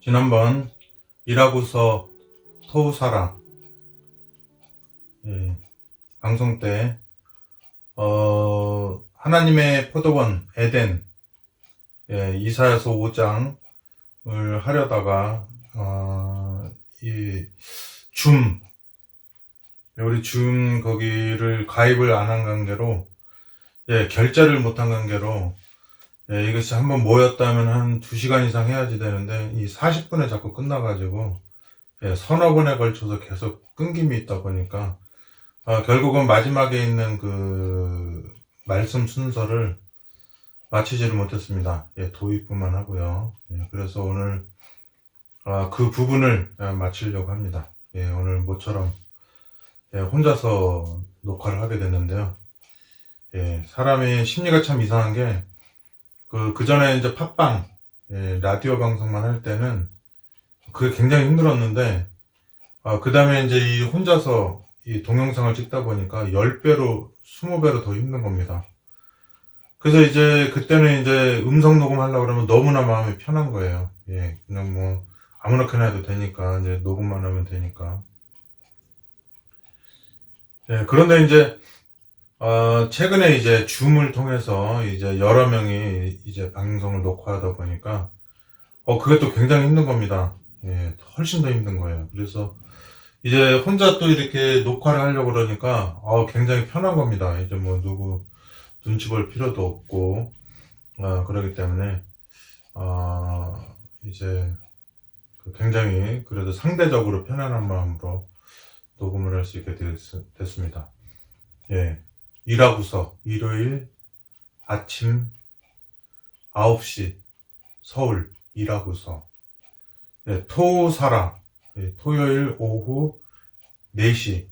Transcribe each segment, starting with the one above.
지난번 일하고서 토우사라 방송 때 하나님의 포도원 에덴 이사야서 5장을 하려다가 우리 줌 거기를 가입을 안 한 관계로 결제를 못한 관계로 이것이 한번 모였다면 한 2시간 이상 해야지 되는데 이 40분에 자꾸 끝나가지고 서너 번에 걸쳐서 계속 끊김이 있다 보니까 결국은 마지막에 있는 그 말씀 순서를 마치지를 못했습니다. 도입부만 하고요. 그래서 오늘 그 부분을 마치려고 합니다. 오늘 모처럼 혼자서 녹화를 하게 됐는데요. 사람의 심리가 참 이상한 게 그 전에 이제 팟빵 라디오 방송만 할 때는 그게 굉장히 힘들었는데 그 다음에 이제 이 혼자서 이 동영상을 찍다 보니까 10배로 20배로 더 힘든 겁니다. 그래서 이제 그때는 이제 음성 녹음하려고 그러면 너무나 마음이 편한 거예요. 그냥 뭐 아무렇게나 해도 되니까 이제 녹음만 하면 되니까. 그런데 이제 최근에 이제 줌을 통해서 이제 여러 명이 이제 방송을 녹화하다 보니까 그게 또 굉장히 힘든 겁니다. 훨씬 더 힘든 거예요. 그래서 이제 혼자 또 이렇게 녹화를 하려고 그러니까 굉장히 편한 겁니다. 이제 뭐 누구 눈치 볼 필요도 없고 그러기 때문에 이제 굉장히 그래도 상대적으로 편안한 마음으로 녹음을 할 수 있게 됐습니다. 일하고서 일요일 아침 9시 서울 일하고서 토사라 토요일 오후 4시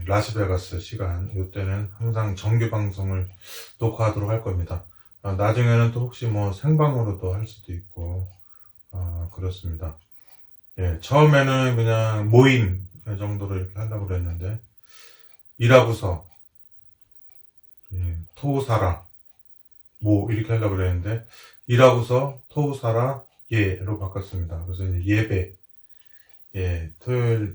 라스베가스 시간 이때는 항상 정규 방송을 녹화하도록 할 겁니다. 나중에는 또 혹시 뭐 생방으로도 할 수도 있고 그렇습니다. 처음에는 그냥 모임 정도로 이렇게 하려고 그랬는데 일하고서 토우사라 뭐 이렇게 하려고 그랬는데 일하고서 토우사라 예로 바꿨습니다. 그래서 이제 예배 토요일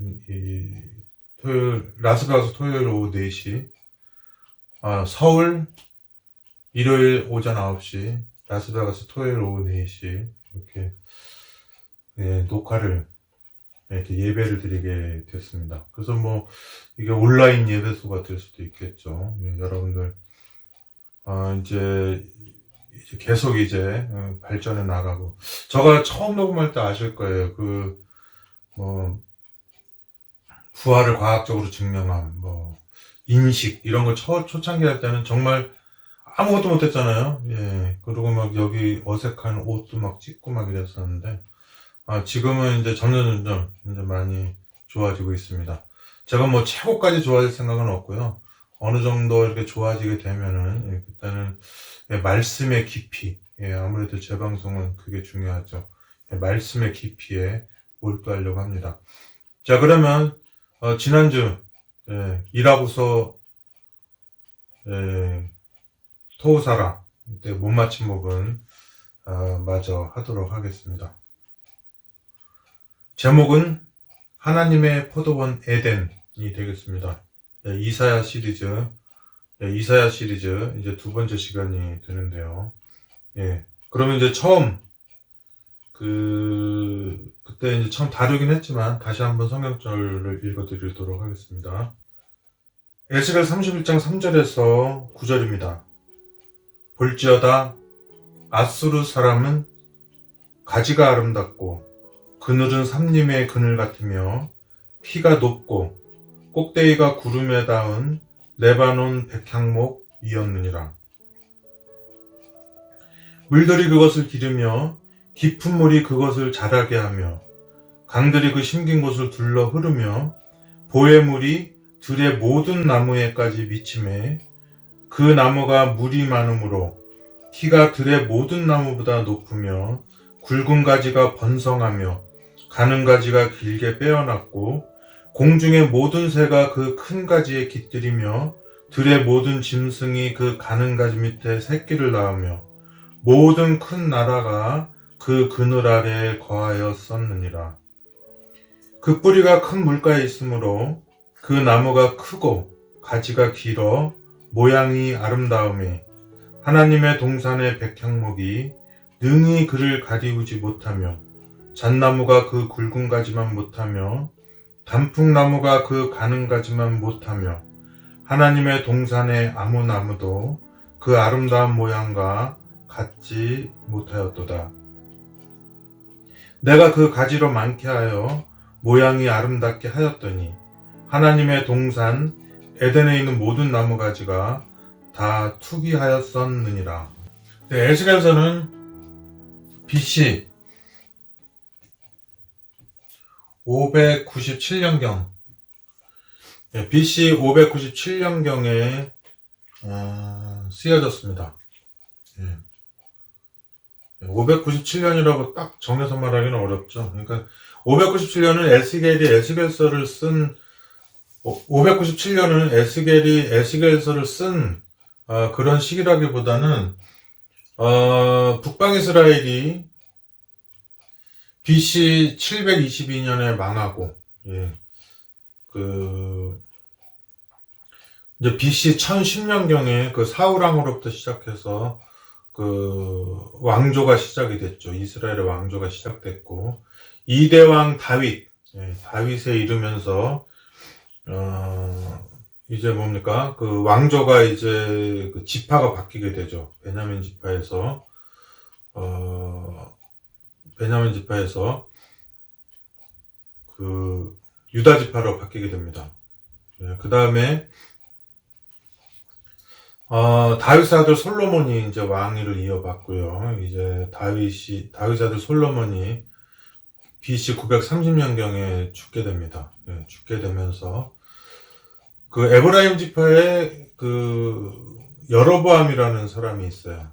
라스베가스 토요일 오후 4시 서울 일요일 오전 9시 라스베가스 토요일 오후 4시 이렇게 녹화를 이렇게 예배를 드리게 됐습니다. 그래서 뭐 이게 온라인 예배소가 될 수도 있겠죠. 여러분들 이제 계속 이제 발전해 나가고 제가 처음 녹음할 때 아실 거예요. 그 뭐 부활을 과학적으로 증명함, 뭐 인식 이런 걸 초창기 할 때는 정말 아무것도 못했잖아요. 그리고 막 여기 어색한 옷도 막 찍고 막 이랬었는데 지금은 이제 점점 이제 많이 좋아지고 있습니다. 제가 뭐 최고까지 좋아질 생각은 없고요. 어느 정도 이렇게 좋아지게 되면은 그때는 말씀의 깊이, 아무래도 제 방송은 그게 중요하죠. 말씀의 깊이에 몰두하려고 합니다. 자, 그러면 지난주 일하고서 토우사라 못 맞힌 부분 마저 하도록 하겠습니다. 제목은 하나님의 포도원 에덴이 되겠습니다. 이사야 시리즈 이제 2번째 시간이 되는데요. 그러면 이제 그때 이제 처음 다루긴 했지만 다시 한번 성경절을 읽어드리도록 하겠습니다. 에스겔 31장 3절에서 9절입니다. 볼지어다 아수르 사람은 가지가 아름답고 그늘은 삼림의 그늘 같으며 피가 높고 꼭대기가 구름에 닿은 레바논 백향목이었느니라. 물들이 그것을 기르며 깊은 물이 그것을 자라게 하며 강들이 그 심긴 곳을 둘러 흐르며 보의 물이 들의 모든 나무에까지 미치매 그 나무가 물이 많으므로 키가 들의 모든 나무보다 높으며 굵은 가지가 번성하며 가는 가지가 길게 빼어났고 공중의 모든 새가 그 큰 가지에 깃들이며 들의 모든 짐승이 그 가는 가지 밑에 새끼를 낳으며 모든 큰 나라가 그 그늘 아래 거하였었느니라. 그 뿌리가 큰 물가에 있으므로 그 나무가 크고 가지가 길어 모양이 아름다움에 하나님의 동산의 백향목이 능히 그를 가리우지 못하며 잣나무가 그 굵은 가지만 못하며 단풍나무가 그 가는 가지만 못하며 하나님의 동산의 아무 나무도 그 아름다운 모양과 같지 못하였도다. 내가 그 가지로 많게 하여 모양이 아름답게 하였더니 하나님의 동산 에덴에 있는 모든 나무가지가 다 투기하였었느니라. 에스겔서는 BC 597년경, BC 597년경에 쓰여졌습니다. 597년이라고 딱 정해서 말하기는 어렵죠. 그러니까 597년은 에스겔서를 쓴 597년은 에스겔이 에스겔서를 쓴 그런 시기라기보다는 북방이스라엘이 BC 722년에 망하고 이제 BC 1010년경에 그 사울왕으로부터 시작해서 그 왕조가 시작이 됐죠. 이스라엘의 왕조가 시작됐고 2대 왕 다윗에 이르면서 이제 뭡니까? 그 왕조가 이제 그 지파가 바뀌게 되죠. 베냐민 지파에서 그 유다 지파로 바뀌게 됩니다. 그 다음에 다윗의 아들 솔로몬이 이제 왕위를 이어받고요. 이제 다윗의 아들 솔로몬이 BC 930년경에 죽게 됩니다. 죽게 되면서 그 에브라임 지파에 그 여로보암이라는 사람이 있어요.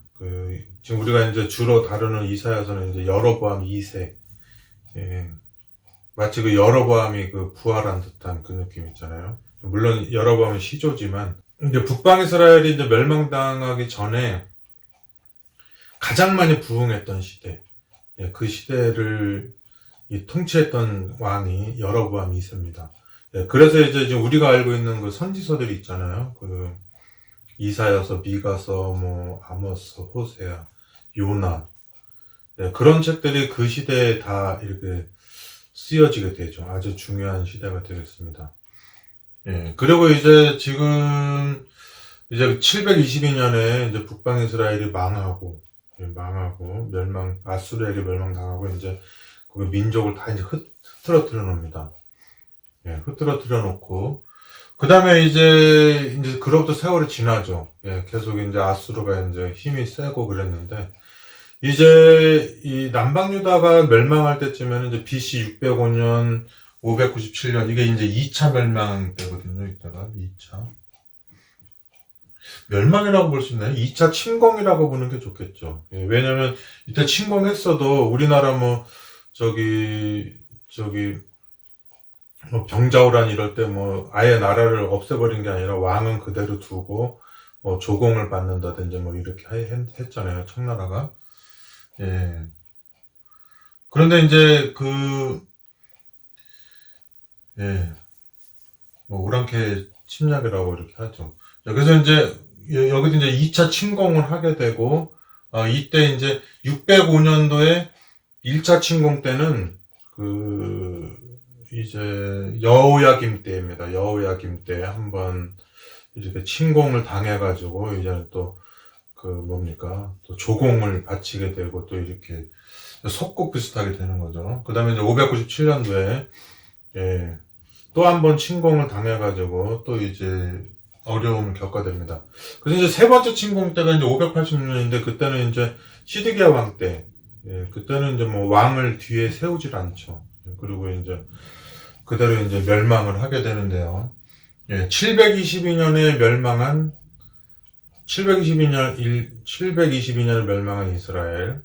지금 우리가 이제 주로 다루는 이사야서는 이제 여로보암 2세. 마치 그 여로보암이 그 부활한 듯한 그 느낌 있잖아요. 물론 여로보암은 시조지만 이제 북방 이스라엘이 이제 멸망당하기 전에 가장 많이 부흥했던 시대. 그 시대를 통치했던 왕이 여로보암 2세입니다. 그래서 이제 우리가 알고 있는 그 선지서들이 있잖아요. 그 이사야서, 미가서, 뭐 아모스, 호세아, 요나. 그런 책들이 그 시대에 다 이렇게 쓰여지게 되죠. 아주 중요한 시대가 되겠습니다. 그리고 이제 지금 이제 722년에 이제 북방 이스라엘이 망하고 아수르에게 멸망당하고 이제 그 민족을 다 이제 흐트러뜨려 놓습니다. 흐트러뜨려 놓고 그 다음에 이제 그로부터 세월이 지나죠. 계속 이제 아수르가 이제 힘이 세고 그랬는데 이제 이 남방 유다가 멸망할 때쯤에는 이제 BC 605년 597년 이게 이제 2차 멸망 때거든요. 이따가 2차 멸망이라고 볼 수 있나요? 2차 침공이라고 보는 게 좋겠죠. 왜냐면 이때 침공했어도 우리나라 뭐 뭐 병자호란 이럴 때 뭐 아예 나라를 없애버린 게 아니라 왕은 그대로 두고 뭐 조공을 받는다든지 뭐 이렇게 했잖아요. 청나라가. 그런데 이제 뭐 우랑케 침략이라고 이렇게 하죠. 그래서 이제 여기도 이제 2차 침공을 하게 되고 이때 이제 605년도에 1차 침공 때는 이제 여호야김 때입니다. 여호야김 때 한번 이렇게 침공을 당해가지고 이제 또 또 조공을 바치게 되고 또 이렇게 속국 비슷하게 되는 거죠. 그 다음에 이제 597년도에 또 한번 침공을 당해가지고 또 이제 어려움을 겪게 됩니다. 그래서 이제 세 번째 침공 때가 이제 586년인데 그때는 이제 시드기야 왕 때, 그때는 이제 뭐 왕을 뒤에 세우질 않죠. 그리고 이제 그대로 이제 멸망을 하게 되는데요. 722년에 멸망한 722년에 멸망한 이스라엘.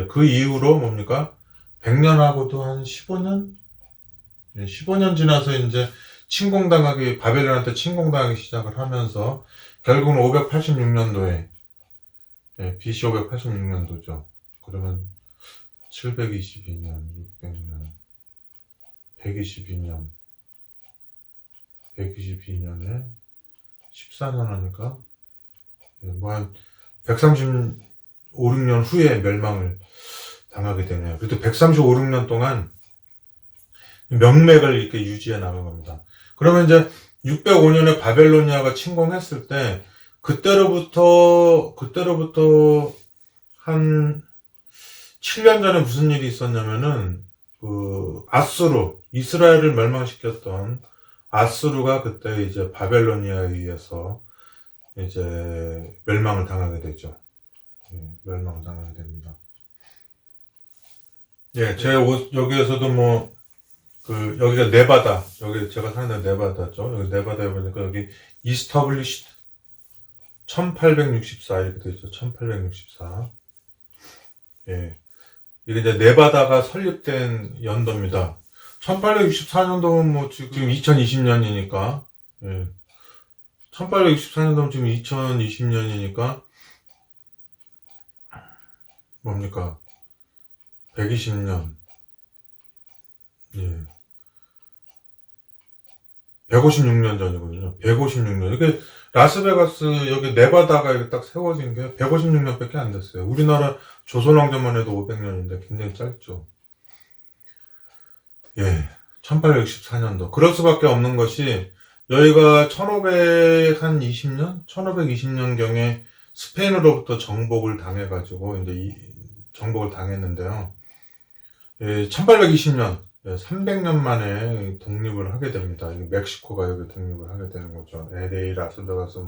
그 이후로 뭡니까? 100년하고도 한 15년? 15년 지나서 이제 바벨론한테 침공당하기 시작을 하면서, 결국은 586년도에, BC 586년도죠. 그러면, 722년, 600년, 122년, 122년에 14년 하니까, 뭐 한 135, 6년 후에 멸망을 당하게 되네요. 그래도 135, 6년 동안 명맥을 이렇게 유지해 나간 겁니다. 그러면 이제 605년에 바벨로니아가 침공했을 때, 그때로부터 한 7년 전에 무슨 일이 있었냐면은, 아수르, 이스라엘을 멸망시켰던 아수르가 그때 이제 바벨로니아에 의해서 이제 멸망을 당하게 되죠. 멸망을 당하게 됩니다. 예, 여기에서도 뭐, 여기가 네바다, 여기 제가 사는 데 네바다죠. 여기 네바다에 보니까 여기 이스터블리시드 1864 이렇게 되어 있죠. 1864. 예. 이게 이제 네바다가 설립된 연도입니다. 1864년도면 뭐 지금 2020년이니까, 예. 1864년도면 지금 2020년이니까, 뭡니까? 120년. 예. 156년 전이거든요. 156년. 이게 라스베가스 여기 네바다가 이렇게 딱 세워진 게 156년밖에 안 됐어요. 우리나라 조선왕조만 해도 500년인데 굉장히 짧죠. 예. 1864년도. 그럴 수밖에 없는 것이 여기가 1520년? 1520년경에 스페인으로부터 정복을 당해가지고 이제 정복을 당했는데요. 예, 1820년 300년 만에 독립을 하게 됩니다. 멕시코가 여기 독립을 하게 되는 거죠. LA, 라스베가스,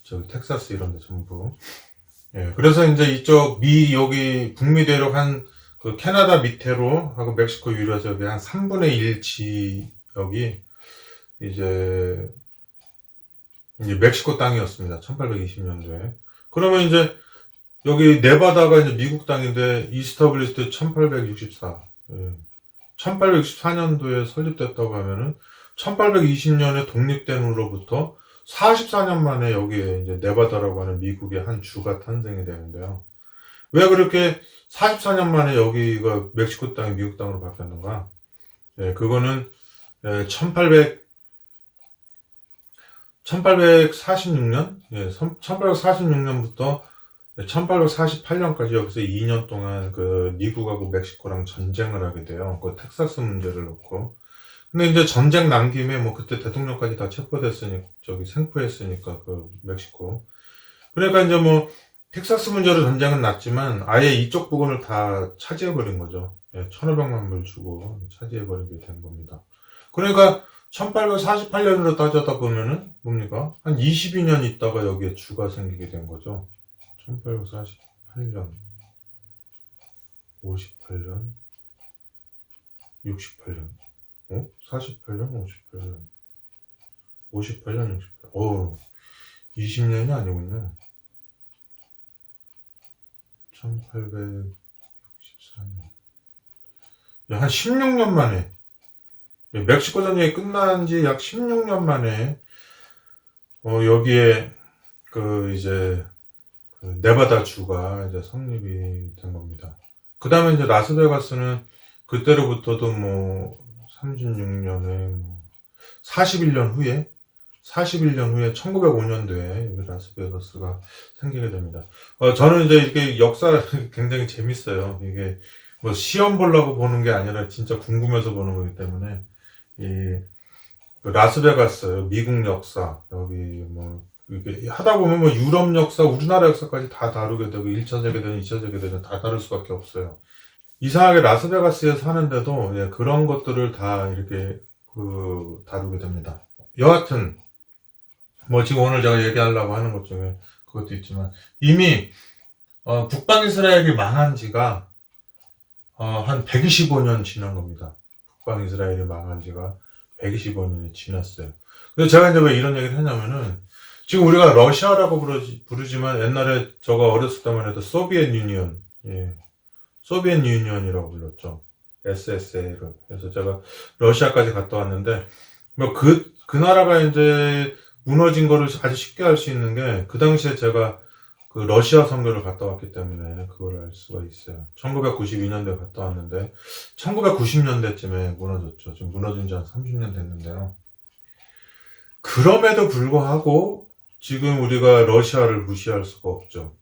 저기 텍사스 이런 데 전부. 예, 그래서 이제 여기 북미 대륙 그 캐나다 밑으로 하고 멕시코 위로해서 여기 한 3분의 1 지역이 이제 멕시코 땅이었습니다. 1820년도에. 그러면 이제 여기 네바다가 이제 미국 땅인데 이스터블리스트 1864. 예. 1864년도에 설립됐다고 하면은 1820년에 독립된 후로부터 44년 만에 여기에 이제 네바다라고 하는 미국의 한 주가 탄생이 되는데요. 왜 그렇게 44년 만에 여기가 멕시코 땅이 미국 땅으로 바뀌었는가? 예, 그거는 1846년, 1846년부터 1848년까지 여기서 2년 동안 미국하고 멕시코랑 전쟁을 하게 돼요. 그 텍사스 문제를 놓고. 근데 이제 전쟁 난 김에 그때 대통령까지 다 생포했으니까, 멕시코. 그러니까 이제 텍사스 문제로 전쟁은 났지만 아예 이쪽 부분을 다 차지해버린 거죠. 1,500만 불 주고 차지해버리게 된 겁니다. 그러니까 1848년으로 따져다 보면은 뭡니까? 한 22년 있다가 여기에 주가 생기게 된 거죠. 1848년, 58년, 68년, 48년, 58년, 58년, 68년. 20년이 아니군요. 1864년. 한 16년 만에, 멕시코 전쟁이 끝난 지 약 16년 만에, 여기에, 네바다 주가 이제 성립이 된 겁니다. 그 다음에 이제 라스베가스는 그때로부터도 36년에 41년 후에 1905년도에 여기 라스베가스가 생기게 됩니다. 저는 이제 이렇게 역사 굉장히 재밌어요. 이게 시험 보려고 보는 게 아니라 진짜 궁금해서 보는 거기 때문에 라스베가스, 미국 역사, 여기 이렇게 하다 보면 유럽 역사, 우리나라 역사까지 다 다루게 되고 1차 세계대전, 2차 세계대전 다 다룰 수밖에 없어요. 이상하게 라스베가스에 사는데도 그런 것들을 다 이렇게 다루게 됩니다. 여하튼 지금 오늘 제가 얘기하려고 하는 것 중에 그것도 있지만 이미 북방 이스라엘이 망한 지가 한 125년 지난 겁니다. 북방 이스라엘이 망한 지가 125년이 지났어요. 그래서 제가 이제 왜 이런 얘기를 했냐면은 지금 우리가 러시아라고 부르지만 옛날에 저가 어렸을 때만 해도 소비엣 유니언, 소비엣 유니언이라고 불렀죠. SSA를. 그래서 제가 러시아까지 갔다 왔는데, 그 나라가 이제 무너진 거를 아주 쉽게 알 수 있는 게, 그 당시에 제가 그 러시아 선교를 갔다 왔기 때문에 그걸 알 수가 있어요. 1992년도에 갔다 왔는데 1990년대쯤에 무너졌죠. 지금 무너진 지 한 30년 됐는데요. 그럼에도 불구하고 지금 우리가 러시아를 무시할 수가 없죠.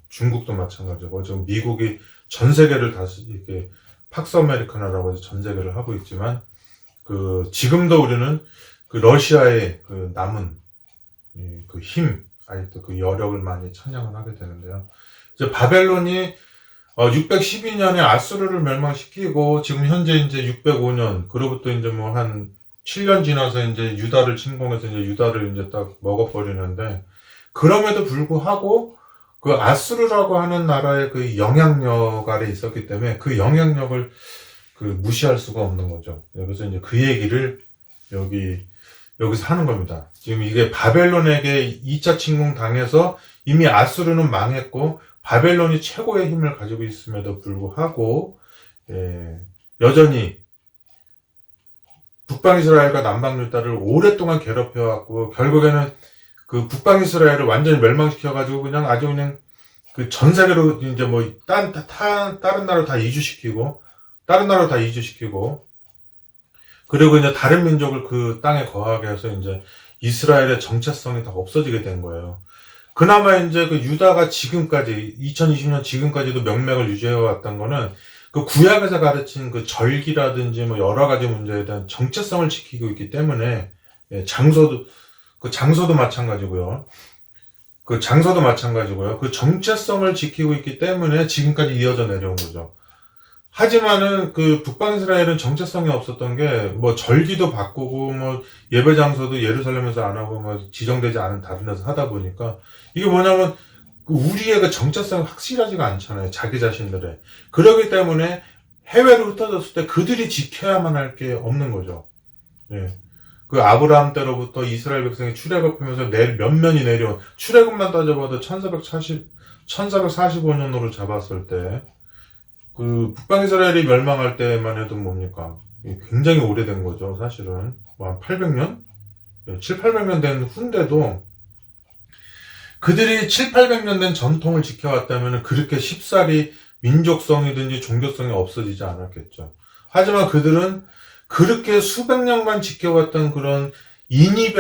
중국도 마찬가지고 지금 미국이 전 세계를 다시 이렇게 팍스 아메리카나라고 해서 전 세계를 하고 있지만 그 지금도 우리는 그 러시아의 그 남은 그 힘, 아직도 그 여력을 많이 찬양을 하게 되는데요. 이제 바벨론이 612년에 아수르를 멸망시키고 지금 현재 이제 605년 그로부터 이제 뭐 한 7년 지나서 이제 유다를 침공해서 이제 유다를 이제 딱 먹어버리는데 그럼에도 불구하고 그 아수르라고 하는 나라의 그 영향력 아래 있었기 때문에 그 영향력을 그 무시할 수가 없는 거죠. 그래서 이제 그 얘기를 여기서 하는 겁니다. 지금 이게 바벨론에게 2차 침공 당해서 이미 아수르는 망했고 바벨론이 최고의 힘을 가지고 있음에도 불구하고 여전히 북방 이스라엘과 남방 유다를 오랫동안 괴롭혀왔고 결국에는 그 북방 이스라엘을 완전히 멸망시켜가지고 그냥 아주 그냥 그 전 세계로 이제 뭐 다른 나라 다 이주시키고 그리고 이제 다른 민족을 그 땅에 거하게 해서 이제 이스라엘의 정체성이 다 없어지게 된 거예요. 그나마 이제 그 유다가 지금까지 2020년 지금까지도 명맥을 유지해 왔던 거는 그 구약에서 가르친 그 절기라든지 뭐 여러 가지 문제에 대한 정체성을 지키고 있기 때문에 장소도 마찬가지고요. 그 정체성을 지키고 있기 때문에 지금까지 이어져 내려온 거죠. 하지만은 그 북방 이스라엘은 정체성이 없었던 게 뭐 절기도 바꾸고 뭐 예배 장소도 예루살렘에서 안 하고 뭐 지정되지 않은 다른 데서 하다 보니까 이게 뭐냐면 우리의 그 정체성이 확실하지가 않잖아요. 자기 자신들의. 그렇기 때문에 해외로 흩어졌을 때 그들이 지켜야만 할 게 없는 거죠. 예. 그 아브라함 때로부터 이스라엘 백성이 출애굽하면서 몇 면이 내려온 출애굽만 따져봐도 1445년으로 잡았을 때 그 북방 이스라엘이 멸망할 때만 해도 뭡니까? 굉장히 오래된 거죠, 사실은. 뭐 한 800년? 7, 800년 된 후인데도 그들이 7, 800년 된 전통을 지켜왔다면 그렇게 쉽사리 민족성이든지 종교성이 없어지지 않았겠죠. 하지만 그들은 그렇게 수백 년간 지켜왔던 그런 인이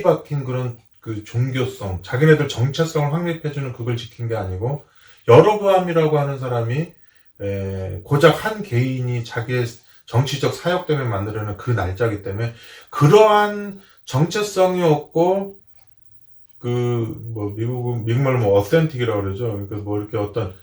박힌 그런 그 종교성, 자기네들 정체성을 확립해주는 그걸 지킨 게 아니고 여로보암이라고 하는 사람이 고작 한 개인이 자기의 정치적 사역 때문에 만들어낸 그 날짜기 때문에 그러한 정체성이 없고 미국말로 뭐 어센틱이라고 그러죠. 그러니까 뭐 이렇게 어떤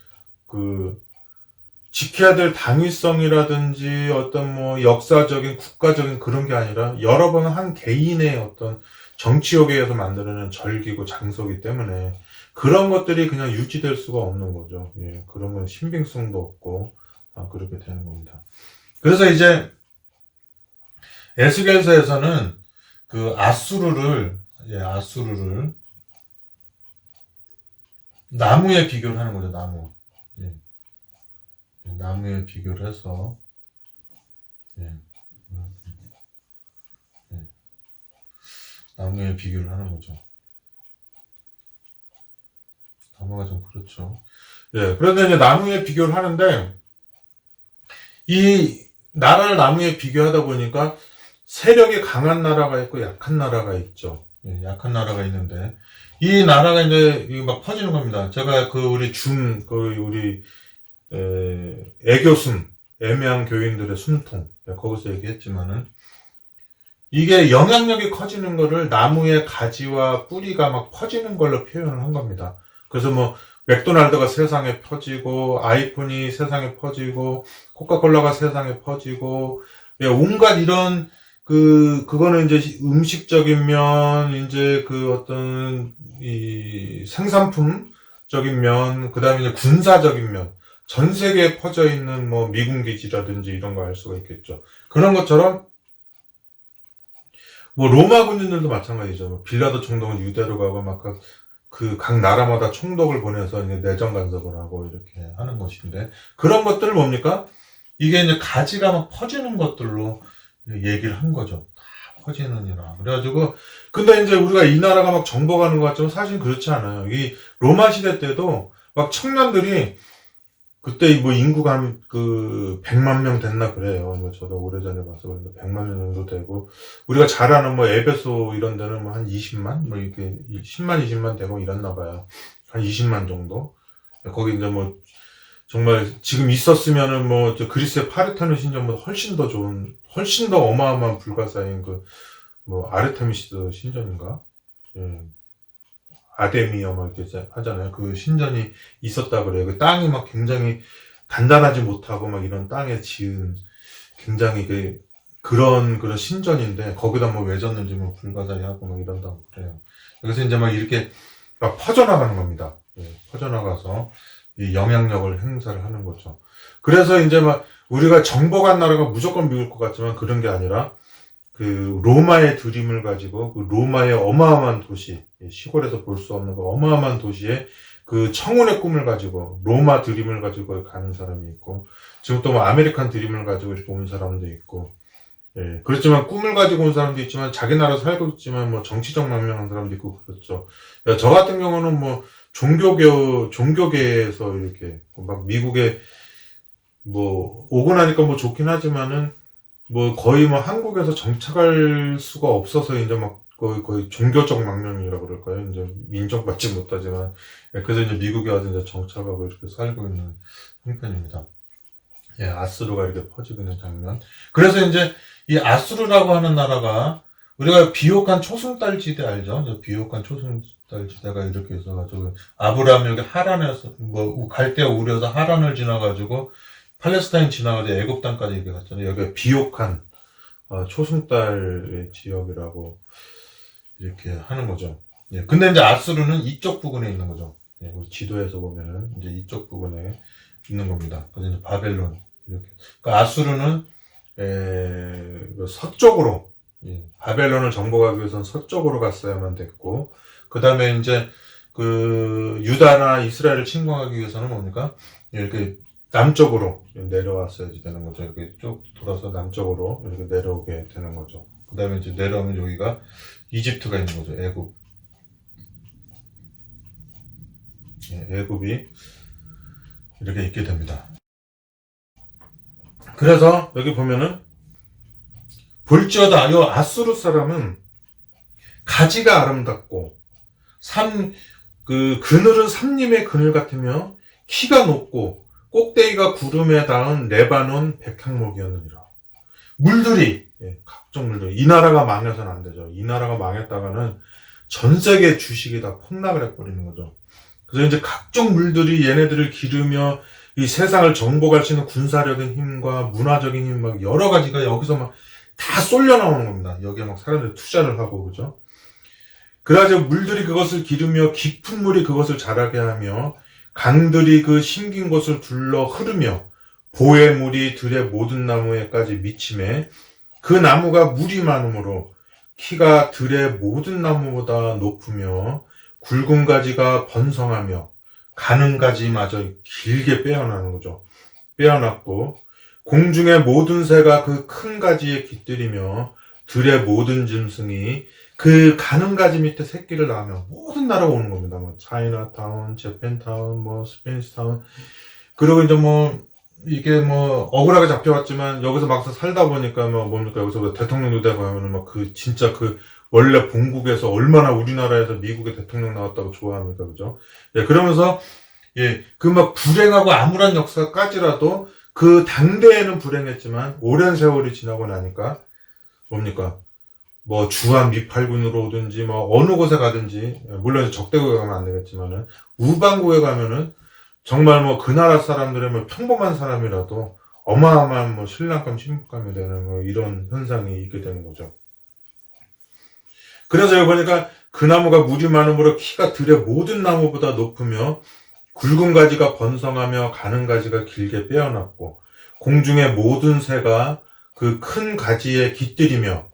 지켜야 될 당위성이라든지 어떤 뭐 역사적인 국가적인 그런 게 아니라 여러 번 한 개인의 어떤 정치욕에 의해서 만들어낸 절기고 장소이기 때문에 그런 것들이 그냥 유지될 수가 없는 거죠. 예, 그런 건 신빙성도 없고, 그렇게 되는 겁니다. 그래서 이제, 에스겔서에서는 그 아수르를 나무에 비교를 하는 거죠, 나무. 예. 나무에 비교를 해서, 나무에 비교를 하는 거죠. 단어가 좀 그렇죠. 예, 그런데 이제 나무에 비교를 하는데, 이 나라를 나무에 비교하다 보니까 세력이 강한 나라가 있고 약한 나라가 있죠. 예, 약한 나라가 있는데, 이 나라가 이제 막 퍼지는 겁니다. 제가 애교숨, 애매한 교인들의 숨통, 거기서 얘기했지만은, 이게 영향력이 커지는 거를 나무의 가지와 뿌리가 막 퍼지는 걸로 표현을 한 겁니다. 그래서 뭐 맥도날드가 세상에 퍼지고 아이폰이 세상에 퍼지고 코카콜라가 세상에 퍼지고 온갖 이런 그거는 이제 음식적인 면 이제 그 어떤 이 생산품적인 면 그다음에 이제 군사적인 면 전 세계에 퍼져 있는 뭐 미군 기지라든지 이런 거 알 수가 있겠죠. 그런 것처럼 뭐 로마 군인들도 마찬가지죠. 빌라도 총독은 유대로 가고 막 각 나라마다 총독을 보내서 이제 내정 간섭을 하고 이렇게 하는 것인데 그런 것들을 뭡니까? 이게 이제 가지가 막 퍼지는 것들로 얘기를 한 거죠. 다 퍼지느니라. 그래가지고 근데 이제 우리가 이 나라가 막 정복하는 것 같지만 사실 그렇지 않아요. 이 로마 시대 때도 막 청년들이 그때 뭐 인구가 한 100만 명 됐나 그래요. 뭐 저도 오래전에 봐서 그런데 100만 명 정도 되고 우리가 잘 아는 뭐 에베소 이런 데는 뭐 한 20만 뭐 이렇게 10만 20만 되고 이랬나 봐요. 한 20만 정도. 거기 이제 뭐 정말 지금 있었으면은 뭐 저 그리스의 파르테논 신전보다 훨씬 더 좋은 훨씬 더 어마어마한 불가사인 뭐 아르테미스 신전인가? 예. 아데미어 막 이렇게 하잖아요. 그 신전이 있었다 그래요. 그 땅이 막 굉장히 단단하지 못하고 막 이런 땅에 지은 굉장히 그런 신전인데 거기다 뭐 왜 졌는지 뭐 불가사의 하고 막 이런다고 그래요. 그래서 이제 막 이렇게 막 퍼져나가는 겁니다. 예, 퍼져나가서 이 영향력을 행사를 하는 거죠. 그래서 이제 막 우리가 정복한 나라가 무조건 미울 것 같지만 그런 게 아니라 그 로마의 드림을 가지고 그 로마의 어마어마한 도시, 시골에서 볼 수 없는 그 어마어마한 도시에 그 청운의 꿈을 가지고 로마 드림을 가지고 가는 사람이 있고 지금 또 뭐 아메리칸 드림을 가지고 이렇게 온 사람도 있고 예, 그렇지만 꿈을 가지고 온 사람도 있지만 자기 나라 살고 있지만 뭐 정치적 망명한 사람도 있고 그렇죠. 저 같은 경우는 뭐 종교계에서 이렇게 막 미국에 뭐 오고 나니까 뭐 좋긴 하지만은 뭐 거의 뭐 한국에서 정착할 수가 없어서 이제 막 거의 종교적 망명이라고 그럴까요? 이제 인정받지 못하지만 그래서 이제 미국에 와서 이제 정착하고 이렇게 살고 있는 형편입니다. 예, 아수르가 이렇게 퍼지고 있는 장면. 그래서 이제 이 아수르라고 하는 나라가 우리가 비옥한 초승달 지대 알죠? 비옥한 초승달 지대가 이렇게 있어가지고 아브라함이 여기 하란에서 뭐 갈대아 우려서 하란을 지나가지고 팔레스타인 지나가지고 애굽 땅까지 이렇게 갔잖아요. 여기가 비옥한 초승달의 지역이라고 이렇게 하는 거죠. 예, 근데 이제 아수르는 이쪽 부근에 있는 거죠. 예, 우리 지도에서 보면은 이제 이쪽 부근에 있는 겁니다. 그래서 이제 바벨론 이렇게. 그러니까 아수르는 서쪽으로 바벨론을 정복하기 위해서는 서쪽으로 갔어야만 됐고, 그 다음에 이제 그 유다나 이스라엘을 침공하기 위해서는 뭡니까? 이렇게 남쪽으로 내려왔어야지 되는 거죠. 이렇게 쭉 돌아서 남쪽으로 이렇게 내려오게 되는 거죠. 그 다음에 이제 내려오면 여기가 이집트가 있는 거죠. 애굽. 애굽이 이렇게 있게 됩니다. 그래서 여기 보면은 볼지어다 이 아수르 사람은 가지가 아름답고 그늘은 삼림의 그늘 같으며 키가 높고 꼭대기가 구름에 닿은 레바논 백향목이었느니라. 물들이 각종 물들이 이 나라가 망해서는 안 되죠. 이 나라가 망했다가는 전 세계 주식이 다 폭락을 해버리는 거죠. 그래서 이제 각종 물들이 얘네들을 기르며 이 세상을 정복할 수 있는 군사력인 힘과 문화적인 힘 막 여러 가지가 여기서 막 다 쏠려 나오는 겁니다. 여기에 막 사람들이 투자를 하고 그죠. 그래가지고 물들이 그것을 기르며 깊은 물이 그것을 자라게 하며 강들이 그 심긴 곳을 둘러 흐르며 보의 물이 들의 모든 나무에까지 미침에 그 나무가 물이 많으므로 키가 들의 모든 나무보다 높으며 굵은 가지가 번성하며 가는 가지마저 길게 빼어나는 거죠. 빼어났고 공중의 모든 새가 그 큰 가지에 깃들이며 들의 모든 짐승이 그 가는 가지 밑에 새끼를 낳으며 모든 나라가 오는 겁니다. 뭐 차이나타운, 재팬타운, 뭐 스페니스타운. 그리고 이제 뭐 이게 뭐 억울하게 잡혀왔지만 여기서 막상 살다 보니까 뭐 뭡니까 여기서 뭐 대통령도 되고 하면은 막 진짜 원래 본국에서 얼마나 우리나라에서 미국의 대통령 나왔다고 좋아합니까, 그죠? 예, 그러면서 그 막 불행하고 암울한 역사까지라도 그 당대에는 불행했지만 오랜 세월이 지나고 나니까 뭡니까? 뭐 주한 미팔군으로 오든지 뭐 어느 곳에 가든지 물론 적대국에 가면 안 되겠지만은 우방국에 가면은 정말 뭐 그 나라 사람들의 뭐 평범한 사람이라도 어마어마한 뭐 신랑감 신부감이 되는 뭐 이런 현상이 있게 되는 거죠. 그래서 여기 보니까 그 나무가 물이 많으므로 키가 들의 모든 나무보다 높으며 굵은 가지가 번성하며 가는 가지가 길게 빼어났고 공중의 모든 새가 그 큰 가지에 깃들이며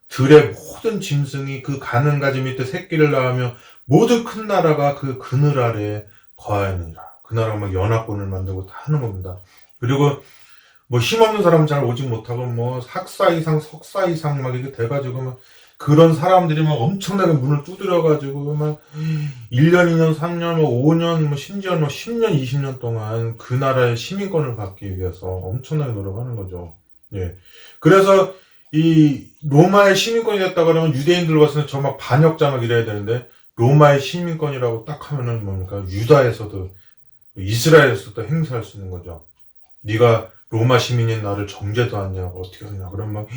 들의 모든 짐승이 그 가는 가지 밑에 새끼를 낳으며 모든 큰 나라가 그 그늘 아래에 거하느니라. 그 나라가 막 연합군을 만들고 다 하는 겁니다. 그리고 뭐 힘없는 사람은 잘 오지 못하고 뭐 학사 이상 석사 이상 막 이렇게 돼가지고 막 그런 사람들이 막 엄청나게 문을 두드려가지고 막 1년, 2년, 3년, 뭐 5년, 뭐 심지어 뭐 10년, 20년 동안 그 나라의 시민권을 받기 위해서 엄청나게 노력하는 거죠. 예. 그래서 이 로마의 시민권이 됐다 그러면 유대인들 봤을 때 저 막 반역자 막 이래야 되는데 로마의 시민권이라고 딱 하면은 뭡니까? 유다에서도 이스라엘에서도 행사할 수 있는 거죠. 네가 로마 시민인 나를 정죄도 않냐고 어떻게 하냐. 그러면 막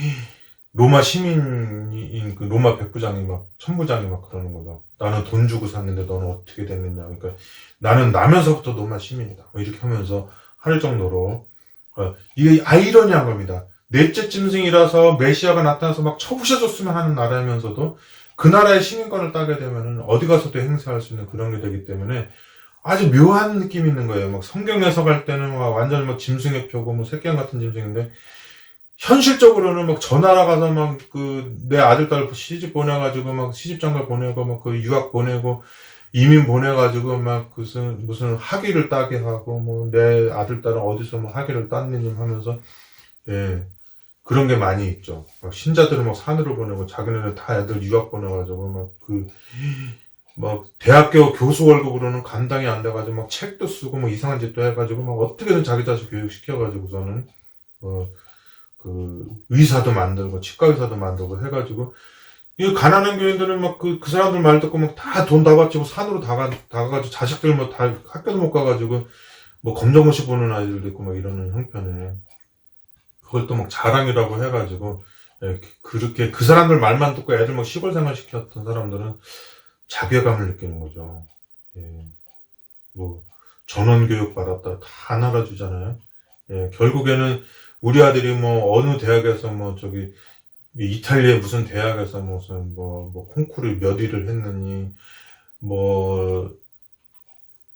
로마 시민인 그 로마 백부장이 막 천부장이 막 그러는 거죠. 나는 돈 주고 샀는데 너는 어떻게 됐느냐. 그러니까 나는 나면서부터 로마 시민이다. 뭐 이렇게 하면서 할 정도로 이게 아이러니한 겁니다. 넷째 짐승이라서 메시아가 나타나서 막 쳐부셔줬으면 하는 나라면서도 그 나라의 시민권을 따게 되면은 어디 가서도 행사할 수 있는 그런 게 되기 때문에 아주 묘한 느낌이 있는 거예요. 막 성경 해석할 때는 막 완전 막 짐승의 표고 뭐 새끼양 같은 짐승인데 현실적으로는 막 저 나라 가서 막 그 내 아들 딸 시집 보내가지고 막 시집장가 보내고 막 그 유학 보내고 이민 보내가지고 막 무슨 학위를 따게 하고 뭐 내 아들 딸은 어디서 뭐 학위를 땄느님 하면서 예 그런 게 많이 있죠. 막 신자들은 막 산으로 보내고 자기네는 다 애들 유학 보내가지고 막 대학교 교수 월급으로는 감당이 안 돼가지고 막 책도 쓰고 뭐 이상한 짓도 해가지고 막 어떻게든 자기 자식 교육시켜가지고서는 그 의사도 만들고 치과 의사도 만들고 해가지고 이 가난한 교인들은 막 그 사람들 말 듣고 막 다 돈 다 바치고 산으로 다가가지고 자식들 뭐 다 학교도 못 가가지고 뭐 검정고시 보는 아이들도 있고 막 이러는 형편에 그걸 또 막 자랑이라고 해가지고 예, 그렇게 그 사람들 말만 듣고 애들 막 시골 생활 시켰던 사람들은 자괴감을 느끼는 거죠. 예, 뭐 전원교육 받았다 다 날아주잖아요. 예, 결국에는 우리 아들이 뭐 어느 대학에서 뭐 저기 이탈리아 무슨 대학에서 무슨 뭐 콩쿠르 몇 위를 했느니 뭐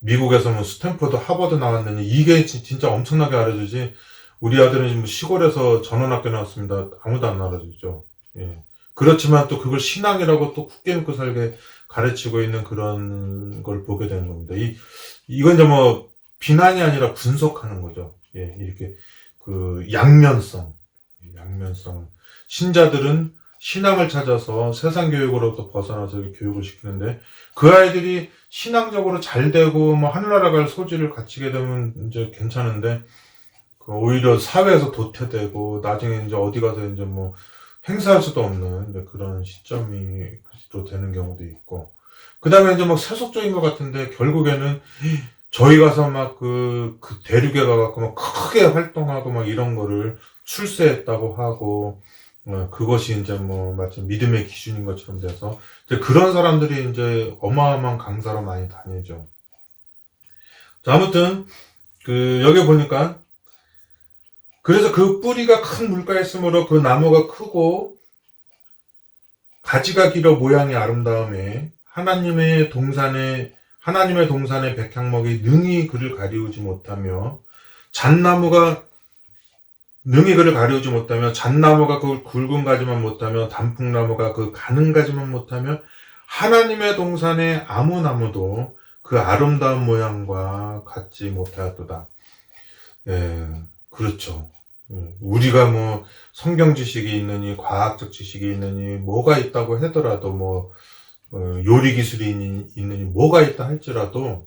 미국에서 뭐 스탠퍼드 하버드 나왔느니 이게 진짜 엄청나게 알아주지. 우리 아들은 지금 시골에서 전원학교 나왔습니다. 아무도 안 알아주죠. 예. 그렇지만 또 그걸 신앙이라고 또 굳게 믿고 살게 가르치고 있는 그런 걸 보게 되는 겁니다. 이건 이제 뭐 비난이 아니라 분석하는 거죠. 예, 이렇게 그 양면성을 신자들은 신앙을 찾아서 세상 교육으로부터 벗어나서 교육을 시키는데 그 아이들이 신앙적으로 잘 되고 뭐 하늘나라 갈 소질을 갖추게 되면 이제 괜찮은데 오히려 사회에서 도태되고 나중에 이제 어디 가서 이제 뭐 행사할 수도 없는 이제 그런 시점이 또 되는 경우도 있고 그 다음에 이제 막 세속적인 것 같은데 결국에는 저희 가서 막 그 대륙에 가갖고 막 크게 활동하고 막 이런 거를 출세했다고 하고 그것이 이제 뭐 마치 믿음의 기준인 것처럼 돼서 이제 그런 사람들이 이제 어마어마한 강사로 많이 다니죠. 자, 아무튼 여기 보니까 그래서 그 뿌리가 큰 물가에 있으므로 그 나무가 크고 가지가 길어 모양이 아름다움에 하나님의 동산의 백향목이 능히 그를 가리우지 못하며 잣나무가 그 굵은 가지만 못하며 단풍나무가 그 가는 가지만 못하며 하나님의 동산의 아무 나무도 그 아름다운 모양과 같지 못하였도다. 예, 그렇죠. 우리가 뭐 성경 지식이 있느니 과학적 지식이 있느니 뭐가 있다고 하더라도 뭐 요리 기술이 있느니 뭐가 있다 할지라도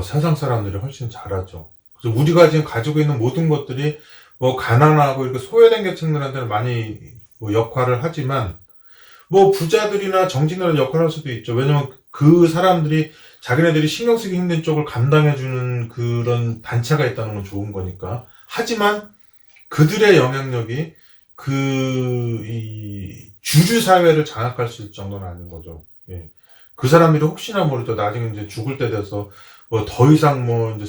세상 사람들이 훨씬 잘하죠. 그래서 우리가 지금 가지고 있는 모든 것들이 뭐 가난하고 이렇게 소외된 계층들한테는 많이 뭐 역할을 하지만 뭐 부자들이나 정치인들은 역할을 할 수도 있죠. 왜냐면 그 사람들이 자기네들이 신경 쓰기 힘든 쪽을 감당해주는 그런 단체가 있다는 건 좋은 거니까. 하지만 그들의 영향력이 이 주류 사회를 장악할 수 있을 정도는 아닌 거죠. 예. 그 사람들이 혹시나 모르죠. 나중에 이제 죽을 때 돼서 뭐 더 이상 뭐 이제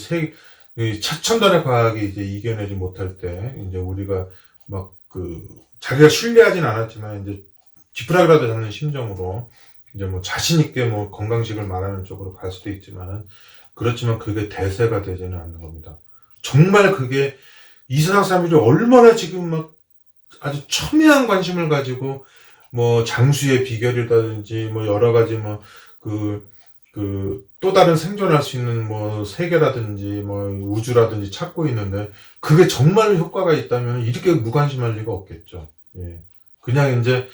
최첨단의 과학이 이제 이겨내지 못할 때 이제 우리가 막 자기가 신뢰하진 않았지만 이제 지푸라기라도 잡는 심정으로 이제 뭐 자신 있게 뭐 건강식을 말하는 쪽으로 갈 수도 있지만은 그렇지만 그게 대세가 되지는 않는 겁니다. 정말 그게 이 세상 사람들이 얼마나 지금 막 아주 첨예한 관심을 가지고 뭐 장수의 비결이라든지 뭐 여러 가지 또 다른 생존할 수 있는 뭐 세계라든지 뭐 우주라든지 찾고 있는데 그게 정말 효과가 있다면 이렇게 무관심할 리가 없겠죠. 예. 그냥 이제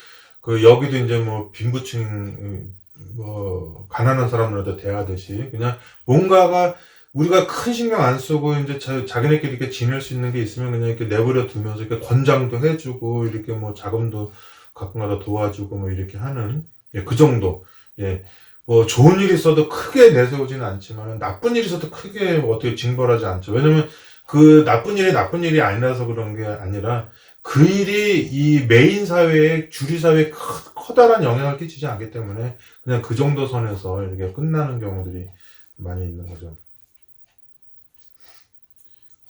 여기도 이제 뭐 빈부층 뭐 가난한 사람들한테 대하듯이 그냥 뭔가가 우리가 큰 신경 안 쓰고 이제 자기네끼리 이렇게 지낼 수 있는 게 있으면 그냥 이렇게 내버려 두면서 이렇게 권장도 해주고 이렇게 뭐 자금도 가끔가다 도와주고 뭐 이렇게 하는 그 정도. 예. 뭐 좋은 일이 있어도 크게 내세우지는 않지만 나쁜 일이 있어도 크게 어떻게 징벌하지 않죠. 왜냐면 그 나쁜 일이 나쁜 일이 아니라서 그런 게 아니라 그 일이 이 메인 사회에 주류 사회에 커다란 영향을 끼치지 않기 때문에 그냥 그 정도 선에서 이렇게 끝나는 경우들이 많이 있는 거죠.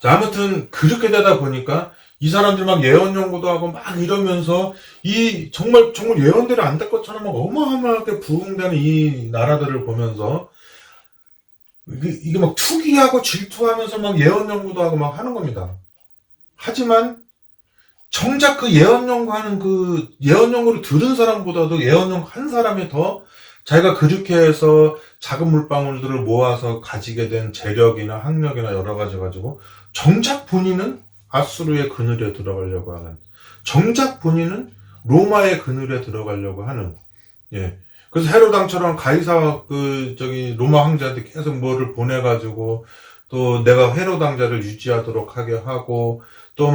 자, 아무튼 그렇게 되다 보니까 이 사람들 막 예언 연구도 하고 막 이러면서 이 정말 예언대로 안 될 것처럼 막 어마어마하게 부흥되는 이 나라들을 보면서 이게 막 투기하고 질투하면서 막 예언 연구도 하고 막 하는 겁니다. 하지만 정작 그 예언 연구하는 그 예언 연구를 들은 사람보다도 예언 연구 한 사람이 더 자기가 그렇게 해서 작은 물방울들을 모아서 가지게 된 재력이나 학력이나 여러 가지 가지고 정작 본인은 아수르의 그늘에 들어가려고 하는, 정작 본인은 로마의 그늘에 들어가려고 하는, 예. 그래서 헤로당처럼 가이사 로마 황제한테 계속 뭐를 보내가지고 또 내가 헤롯 왕자를 유지하도록 하게 하고 또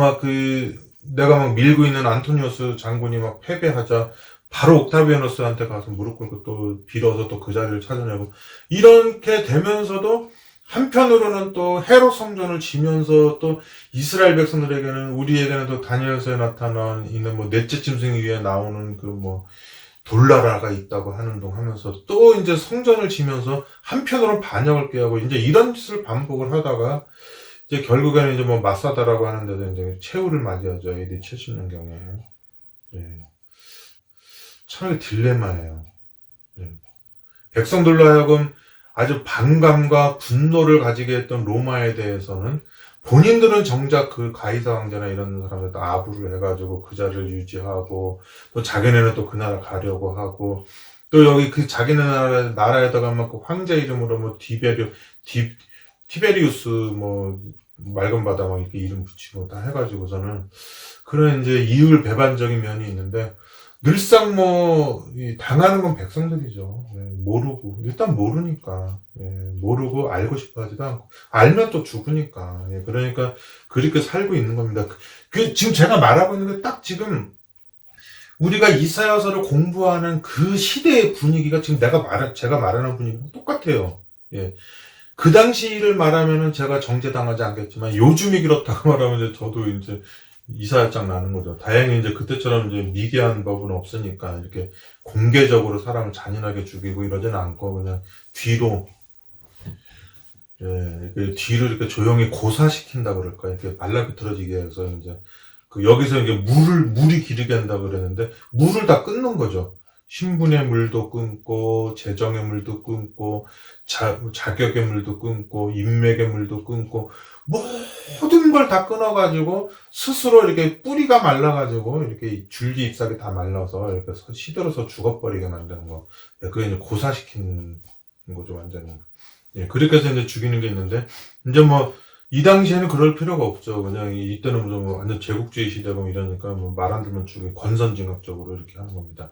내가 막 밀고 있는 안토니우스 장군이 막 패배하자 바로 옥타비아누스한테 가서 무릎 꿇고 또 빌어서 또 그 자리를 찾아내고 이렇게 되면서도 한편으로는 또 헤롯 성전을 지면서 또 이스라엘 백성들에게는 우리에게는 또 다니엘서에 나타난 있는 뭐 넷째 짐승 위에 나오는 돌나라가 있다고 하는 동 하면서 또 이제 성전을 지면서 한편으로는 반역을 꾀하고 이제 이런 짓을 반복을 하다가 이제 결국에는 이제 뭐 마사다라고 하는데도 이제 최후를 맞이하죠. AD 70년경에. 예. 참 딜레마예요. 예. 백성들로 하여금 아주 반감과 분노를 가지게 했던 로마에 대해서는 본인들은 정작 그 가이사 왕자나 이런 사람들 아부를 해가지고 그 자리를 유지하고 또 자기네는 또 그 나라 가려고 하고 또 여기 그 자기네 나라에다가 막 그 황제 이름으로 뭐 티베리우스 뭐 맑은 바다 막 이렇게 이름 붙이고 다 해가지고서는 그런 이제 이율 배반적인 면이 있는데 늘상 당하는 건 백성들이죠. 예, 모르고, 일단 모르니까. 예, 모르고 알고 싶어 하지도 않고. 알면 또 죽으니까. 예, 그러니까 그렇게 살고 있는 겁니다. 지금 제가 말하고 있는 게 딱 지금 우리가 이사야서를 공부하는 그 시대의 분위기가 지금 제가 말하는 분위기랑 똑같아요. 예. 그 당시를 말하면은 제가 정죄당하지 않겠지만 요즘이 그렇다고 말하면 이제 저도 이제 이사야장 나는 거죠. 다행히 이제 그때처럼 이제 미개한 법은 없으니까 이렇게 공개적으로 사람을 잔인하게 죽이고 이러지는 않고 그냥 뒤로 뒤로 이렇게 조용히 고사시킨다 그럴까 이렇게 말라비틀어지게 해서 이제 여기서 이게 물이 기르게 한다 그랬는데 물을 다 끊는 거죠. 신분의 물도 끊고 재정의 물도 끊고 자격의 물도 끊고 인맥의 물도 끊고 모든 걸 다 끊어가지고 스스로 이렇게 뿌리가 말라가지고 이렇게 줄기 잎사귀 다 말라서 이렇게 시들어서 죽어버리게 만드는 거. 그게 이제 고사시키는 거죠, 완전히. 예, 그렇게 해서 이제 죽이는 게 있는데, 이제 이 당시에는 그럴 필요가 없죠. 그냥 이때는 완전 제국주의 시대고 이러니까 말 안 들으면 죽이 권선징악적으로 이렇게 하는 겁니다.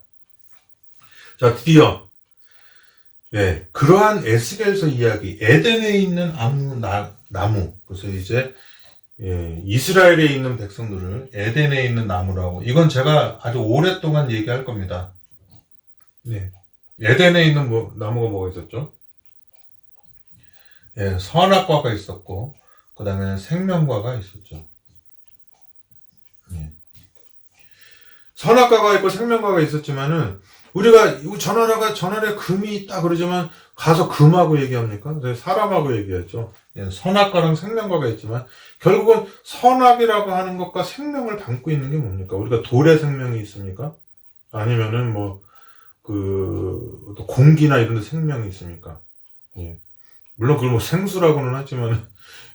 자, 드디어, 예, 그러한 에스겔서 이야기, 에덴에 있는 나무. 그래서 이제, 예, 이스라엘에 있는 백성들을 에덴에 있는 나무라고. 이건 제가 아주 오랫동안 얘기할 겁니다. 네. 에덴에 있는 나무가 뭐가 있었죠? 예, 선악과가 있었고, 그 다음에 생명과가 있었죠. 예. 선악과가 있고 생명과가 있었지만은, 우리가 전날에 금이 있다 그러지만, 가서 금하고 얘기합니까? 사람하고 얘기했죠. 예, 선악과랑 생명과가 있지만, 결국은 선악이라고 하는 것과 생명을 담고 있는 게 뭡니까? 우리가 돌의 생명이 있습니까? 아니면은 또 공기나 이런 데 생명이 있습니까? 예. 물론 그걸 생수라고는 하지만,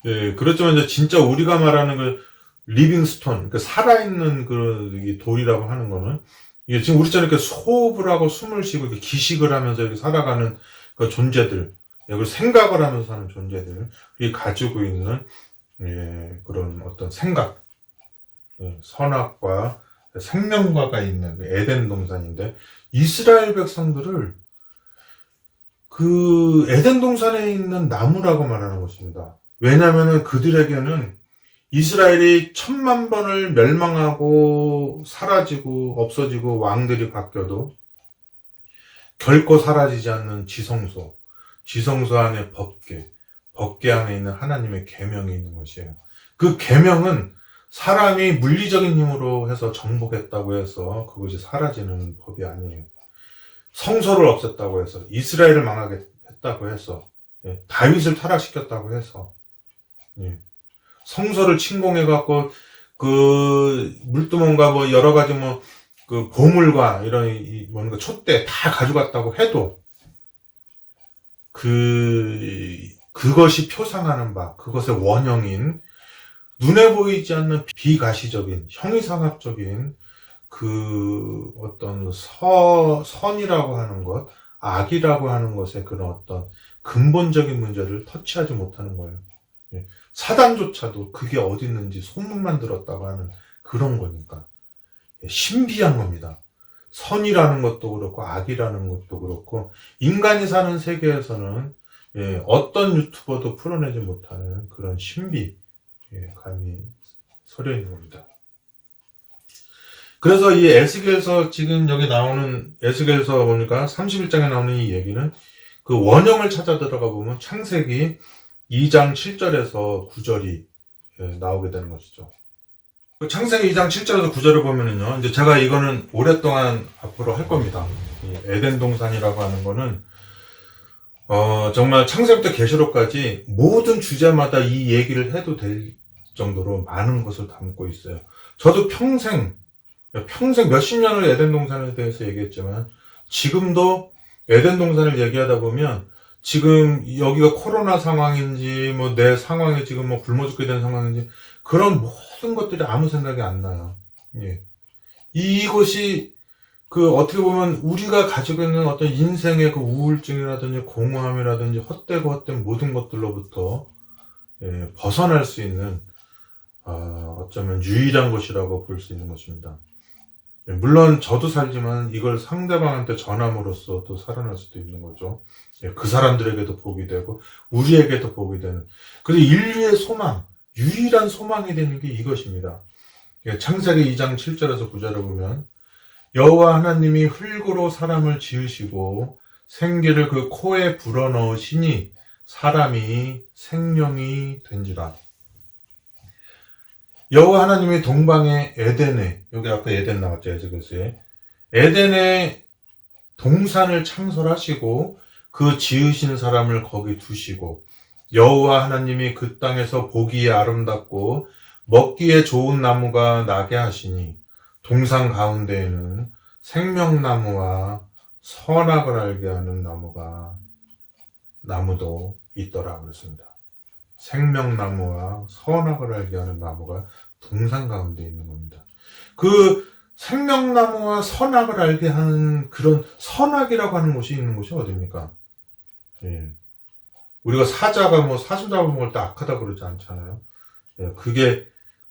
예, 그렇지만 이제 진짜 우리가 말하는 리빙스톤, 그러니까 살아있는 이 돌이라고 하는 거는, 이게 지금 우리처럼 이렇게 호흡을 하고 숨을 쉬고 이렇게 기식을 하면서 이렇게 살아가는 그 존재들, 그리고 생각을 하면서 사는 존재들이 가지고 있는 그런 어떤 생각, 선악과 생명과가 있는 에덴 동산인데, 이스라엘 백성들을 그 에덴 동산에 있는 나무라고 말하는 것입니다. 왜냐하면 그들에게는 이스라엘이 1000만 번을 멸망하고 사라지고 없어지고 왕들이 바뀌어도 결코 사라지지 않는 지성소, 지성소 안에 법계, 법계 안에 있는 하나님의 계명이 있는 것이에요. 그 계명은 사람이 물리적인 힘으로 해서 정복했다고 해서 그것이 사라지는 법이 아니에요. 성소를 없앴다고 해서, 이스라엘을 망하게 했다고 해서, 다윗을 타락시켰다고 해서, 성소를 침공해갖고 그 물두멍과 뭐 여러 가지 뭐 그 보물과 이런 뭔가 촛대 다 가져갔다고 해도 그것이 표상하는 바, 그것의 원형인 눈에 보이지 않는 비가시적인 형이상학적인 그 어떤 선이라고 하는 것, 악이라고 하는 것의 그런 어떤 근본적인 문제를 터치하지 못하는 거예요. 사단조차도 그게 어디 있는지 소문만 들었다고 하는 그런 거니까. 신비한 겁니다. 선이라는 것도 그렇고 악이라는 것도 그렇고 인간이 사는 세계에서는 어떤 유튜버도 풀어내지 못하는 그런 신비 감이 서려 있는 겁니다. 그래서 이 에스겔서 지금 여기 나오는 에스겔서 보니까 31장에 나오는 이 얘기는 그 원형을 찾아 들어가 보면 창세기 2장 7절에서 9절이 나오게 되는 것이죠. 창세기 2장 7절에서 9절을 보면은요, 이제 제가 이거는 오랫동안 앞으로 할 겁니다. 이 에덴 동산이라고 하는 거는, 정말 창세기부터 계시록까지 모든 주제마다 이 얘기를 해도 될 정도로 많은 것을 담고 있어요. 저도 평생 몇십 년을 에덴 동산에 대해서 얘기했지만, 지금도 에덴 동산을 얘기하다 보면, 지금 여기가 코로나 상황인지, 뭐 내 상황이 지금 뭐 굶어 죽게 된 상황인지, 그런 모든 것들이 아무 생각이 안 나요. 이것이 어떻게 보면 우리가 가지고 있는 어떤 인생의 그 우울증이라든지 공허함이라든지 헛되고 헛된 모든 것들로부터 벗어날 수 있는 어쩌면 유일한 것이라고 볼 수 있는 것입니다. 물론 저도 살지만 이걸 상대방한테 전함으로써 또 살아날 수도 있는 거죠. 그 사람들에게도 복이 되고 우리에게도 복이 되는. 그래서 인류의 소망, 유일한 소망이 되는 게 이것입니다. 창세기 2장 7절에서 9절을 보면 여호와 하나님이 흙으로 사람을 지으시고 생기를 그 코에 불어넣으시니 사람이 생명이 된지라. 여호와 하나님이 동방의 에덴에, 여기 아까 에덴 나왔죠, 에스겔서에. 에덴에 동산을 창설하시고 그 지으신 사람을 거기 두시고 여호와 하나님이 그 땅에서 보기에 아름답고 먹기에 좋은 나무가 나게 하시니 동산 가운데에는 생명나무와 선악을 알게 하는 나무도 있더라 그랬습니다. 생명나무와 선악을 알게 하는 나무가 동산 가운데 있는 겁니다. 그 생명나무와 선악을 알게 하는 그런 선악이라고 하는 곳이 있는 곳이 어디입니까? 우리가 사자가 사슴 잡아먹을 때 악하다 그러지 않잖아요. 그게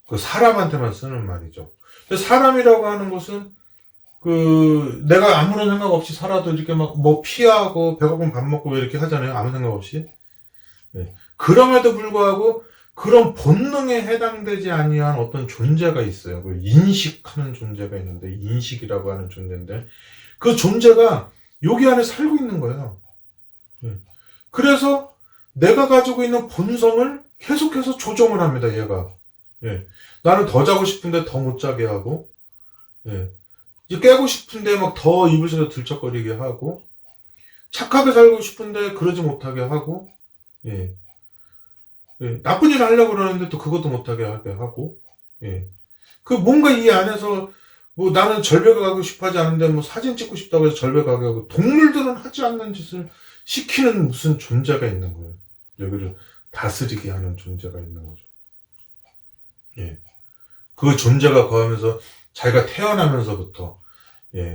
그 사람한테만 쓰는 말이죠. 사람이라고 하는 것은 내가 아무런 생각 없이 살아도 이렇게 피하고 배고프면 밥 먹고 이렇게 하잖아요. 아무 생각 없이. 그럼에도 불구하고 그런 본능에 해당되지 아니한 어떤 존재가 있어요. 인식하는 존재가 있는데, 인식이라고 하는 존재인데, 그 존재가 여기 안에 살고 있는 거예요. 그래서 내가 가지고 있는 본성을 계속해서 조정을 합니다, 얘가. 나는 더 자고 싶은데 더 못 자게 하고, 이제 깨고 싶은데 더 이불 속에 들썩거리게 하고, 착하게 살고 싶은데 그러지 못하게 하고, 나쁜 일을 하려고 그러는데 또 그것도 못하게 하게 하고, 뭔가 이 안에서, 나는 절벽에 가고 싶어 하지 않은데 사진 찍고 싶다고 해서 절벽에 가게 하고, 동물들은 하지 않는 짓을 시키는 무슨 존재가 있는 거예요. 여기를 다스리게 하는 존재가 있는 거죠. 그 존재가 거하면서 자기가 태어나면서부터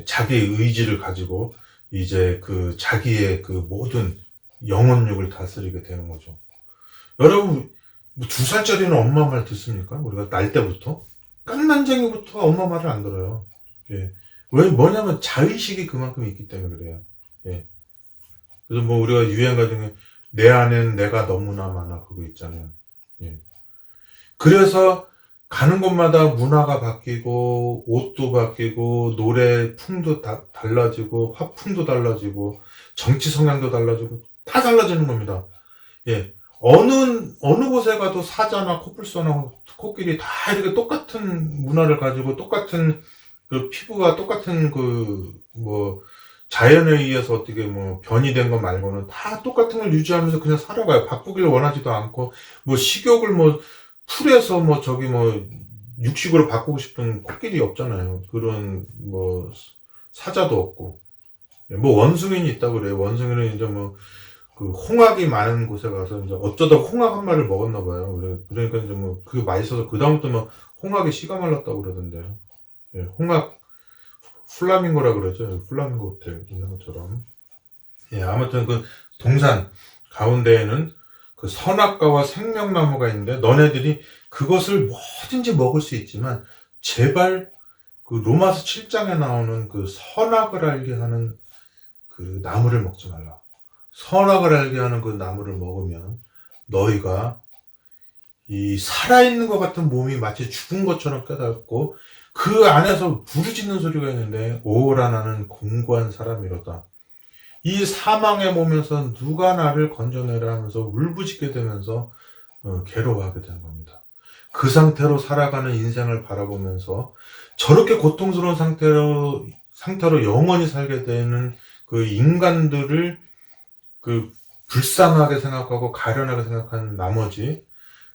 자기의 의지를 가지고 이제 그 자기의 그 모든 영혼육을 다스리게 되는 거죠. 여러분, 뭐 2살짜리는 엄마 말 듣습니까? 우리가 날 때부터? 깐난쟁이부터 엄마 말을 안 들어요. 예. 왜, 뭐냐면 자의식이 그만큼 있기 때문에 그래요. 예. 그래서 뭐 우리가 유행가 중에 내 안엔 내가 너무나 많아 그거 있잖아요. 예. 그래서 가는 곳마다 문화가 바뀌고 옷도 바뀌고 노래 풍도 달라지고 화풍도 달라지고 정치 성향도 달라지고 다 달라지는 겁니다. 예. 어느 곳에 가도 사자나 코뿔소나 코끼리 다 이렇게 똑같은 문화를 가지고 똑같은 그 피부가 똑같은 그 뭐 자연에 의해서 어떻게 뭐 변이 된 거 말고는 다 똑같은 걸 유지하면서 그냥 살아가요. 바꾸기를 원하지도 않고 뭐 식욕을 뭐 풀에서 뭐 저기 뭐 육식으로 바꾸고 싶은 코끼리 없잖아요. 그런 뭐 사자도 없고. 뭐 원숭이는 있다고 그래요. 원숭이는 이제 뭐 그 홍학이 많은 곳에 가서 이제 어쩌다 홍학 한 마리를 먹었나 봐요. 그러니까 이제 뭐 그게 맛있어서 그다음부터 막 홍학이 씨가 말랐다고 그러던데요. 예, 홍학 플라밍고라 그러죠. 플라밍고 호텔 있는 것처럼. 예, 아무튼 그 동산 가운데에는 그 선악과와 생명나무가 있는데 너네들이 그것을 뭐든지 먹을 수 있지만 제발 그 로마서 7장에 나오는 그 선악을 알게 하는 그 나무를 먹지 말라. 선악을 알게 하는 그 나무를 먹으면 너희가 이 살아있는 것 같은 몸이 마치 죽은 것처럼 깨닫고 그 안에서 부르짖는 소리가 있는데 오라 나는 공고한 사람이로다. 이 사망의 몸에서 누가 나를 건져내라 하면서 울부짖게 되면서 괴로워하게 되는 겁니다. 그 상태로 살아가는 인생을 바라보면서 저렇게 고통스러운 상태로 영원히 살게 되는 그 인간들을 그 불쌍하게 생각하고 가련하게 생각한 나머지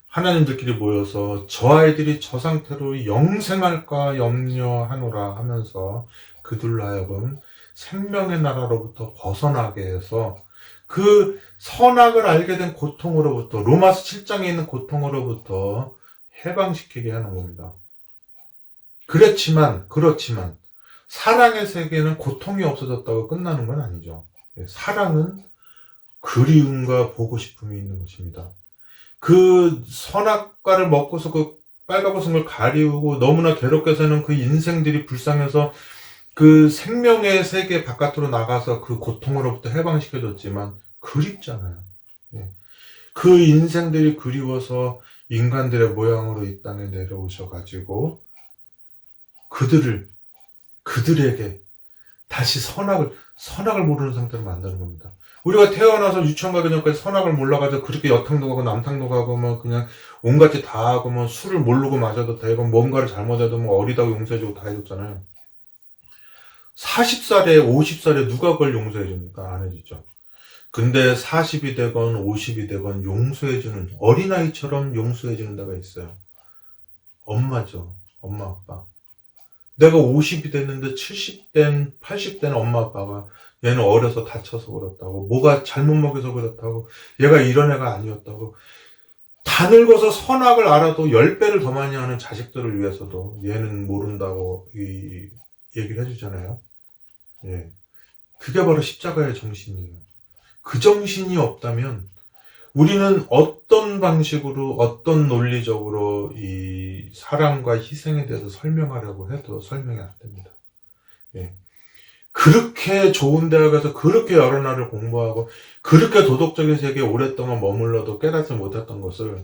하나님들끼리 모여서 저 아이들이 저 상태로 영생할까 염려하노라 하면서 그들로 하여금 생명의 나라로부터 벗어나게 해서 그 선악을 알게 된 고통으로부터 로마서 7장에 있는 고통으로부터 해방시키게 하는 겁니다. 그렇지만 사랑의 세계는 고통이 없어졌다고 끝나는 건 아니죠. 사랑은 그리움과 보고 싶음이 있는 것입니다. 그 선악과를 먹고서 그 빨가벗은 걸 가리우고 너무나 괴롭게 사는 그 인생들이 불쌍해서 그 생명의 세계 바깥으로 나가서 그 고통으로부터 해방시켜줬지만 그립잖아요. 그 인생들이 그리워서 인간들의 모양으로 이 땅에 내려오셔가지고 그들에게 다시 선악을 모르는 상태로 만드는 겁니다. 우리가 태어나서 유치원 가기 전까지 선악을 몰라가지고 그렇게 여탕도 가고 남탕도 가고 뭐 그냥 온갖 짓 다 하고 뭐 술을 모르고 마셔도 되고 뭔가를 잘못해도 뭐 어리다고 용서해주고 다 해줬잖아요. 40살에 50살에 누가 그걸 용서해줍니까? 안 해주죠. 근데 40이 되건 50이 되건 용서해주는 어린아이처럼 용서해주는 데가 있어요. 엄마죠. 엄마 아빠. 내가 50이 됐는데 70된 80된 엄마 아빠가 얘는 어려서 다쳐서 그렇다고 뭐가 잘못 먹여서 그렇다고 얘가 이런 애가 아니었다고 다 늙어서 선악을 알아도 10배를 더 많이 하는 자식들을 위해서도 얘는 모른다고 이 얘기를 해주잖아요. 예. 그게 바로 십자가의 정신이에요. 그 정신이 없다면 우리는 어떤 방식으로 어떤 논리적으로 이 사랑과 희생에 대해서 설명하려고 해도 설명이 안 됩니다. 예. 그렇게 좋은 대학에서 그렇게 여러 날을 공부하고 그렇게 도덕적인 세계에 오랫동안 머물러도 깨닫지 못했던 것을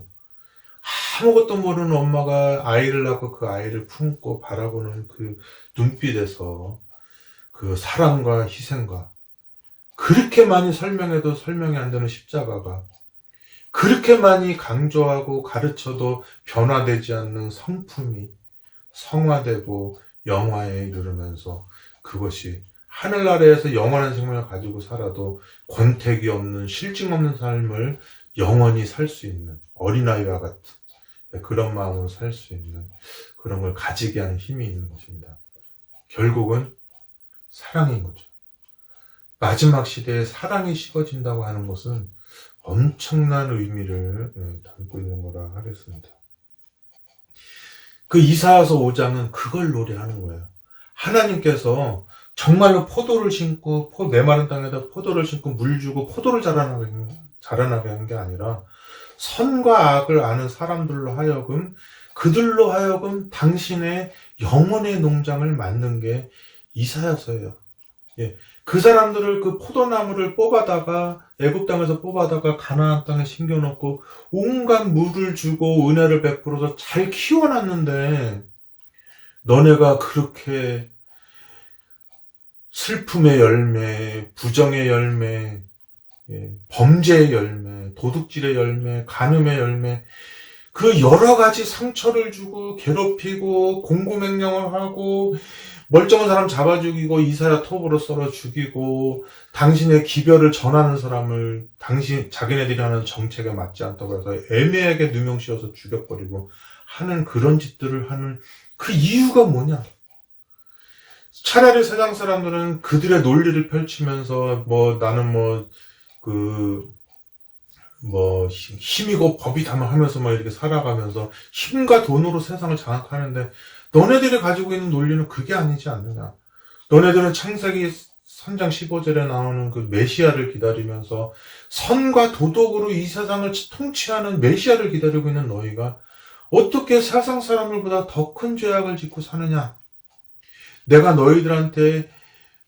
아무것도 모르는 엄마가 아이를 낳고 그 아이를 품고 바라보는 그 눈빛에서 그 사랑과 희생과 그렇게 많이 설명해도 설명이 안 되는 십자가가 그렇게 많이 강조하고 가르쳐도 변화되지 않는 성품이 성화되고 영화에 이르면서 그것이 하늘나라에서 영원한 생명을 가지고 살아도 권태기 없는 실증 없는 삶을 영원히 살 수 있는 어린아이와 같은 그런 마음으로 살 수 있는 그런 걸 가지게 하는 힘이 있는 것입니다. 결국은 사랑인 거죠. 마지막 시대에 사랑이 식어진다고 하는 것은 엄청난 의미를 담고 있는 거라 하겠습니다. 그 이사야서 5장은 그걸 노래하는 거예요. 하나님께서 정말로 포도를 심고 메마른 땅에다 포도를 심고 물 주고 포도를 자라나게 한 게 아니라 선과 악을 아는 사람들로 하여금 그들로 하여금 당신의 영혼의 농장을 만든 게 이사야서예요. 예. 그 사람들을 그 포도나무를 뽑아다가 애굽 땅에서 뽑아다가 가나안 땅에 심겨놓고 온갖 물을 주고 은혜를 베풀어서 잘 키워놨는데 너네가 그렇게 슬픔의 열매, 부정의 열매, 범죄의 열매, 도둑질의 열매, 간음의 열매, 그 여러 가지 상처를 주고 괴롭히고 공고명령을 하고 멀쩡한 사람 잡아 죽이고 이사야 톱으로 썰어 죽이고 당신의 기별을 전하는 사람을 자기네들이 하는 정책에 맞지 않다고 해서 애매하게 누명씌워서 죽여버리고 하는 그런 짓들을 하는 그 이유가 뭐냐? 차라리 세상 사람들은 그들의 논리를 펼치면서 나는 힘이고 법이다 하면서 이렇게 살아가면서 힘과 돈으로 세상을 장악하는데 너네들이 가지고 있는 논리는 그게 아니지 않느냐. 너네들은 창세기 3장 15절에 나오는 그 메시아를 기다리면서 선과 도덕으로 이 세상을 통치하는 메시아를 기다리고 있는 너희가 어떻게 세상 사람들보다 더 큰 죄악을 짓고 사느냐. 내가 너희들한테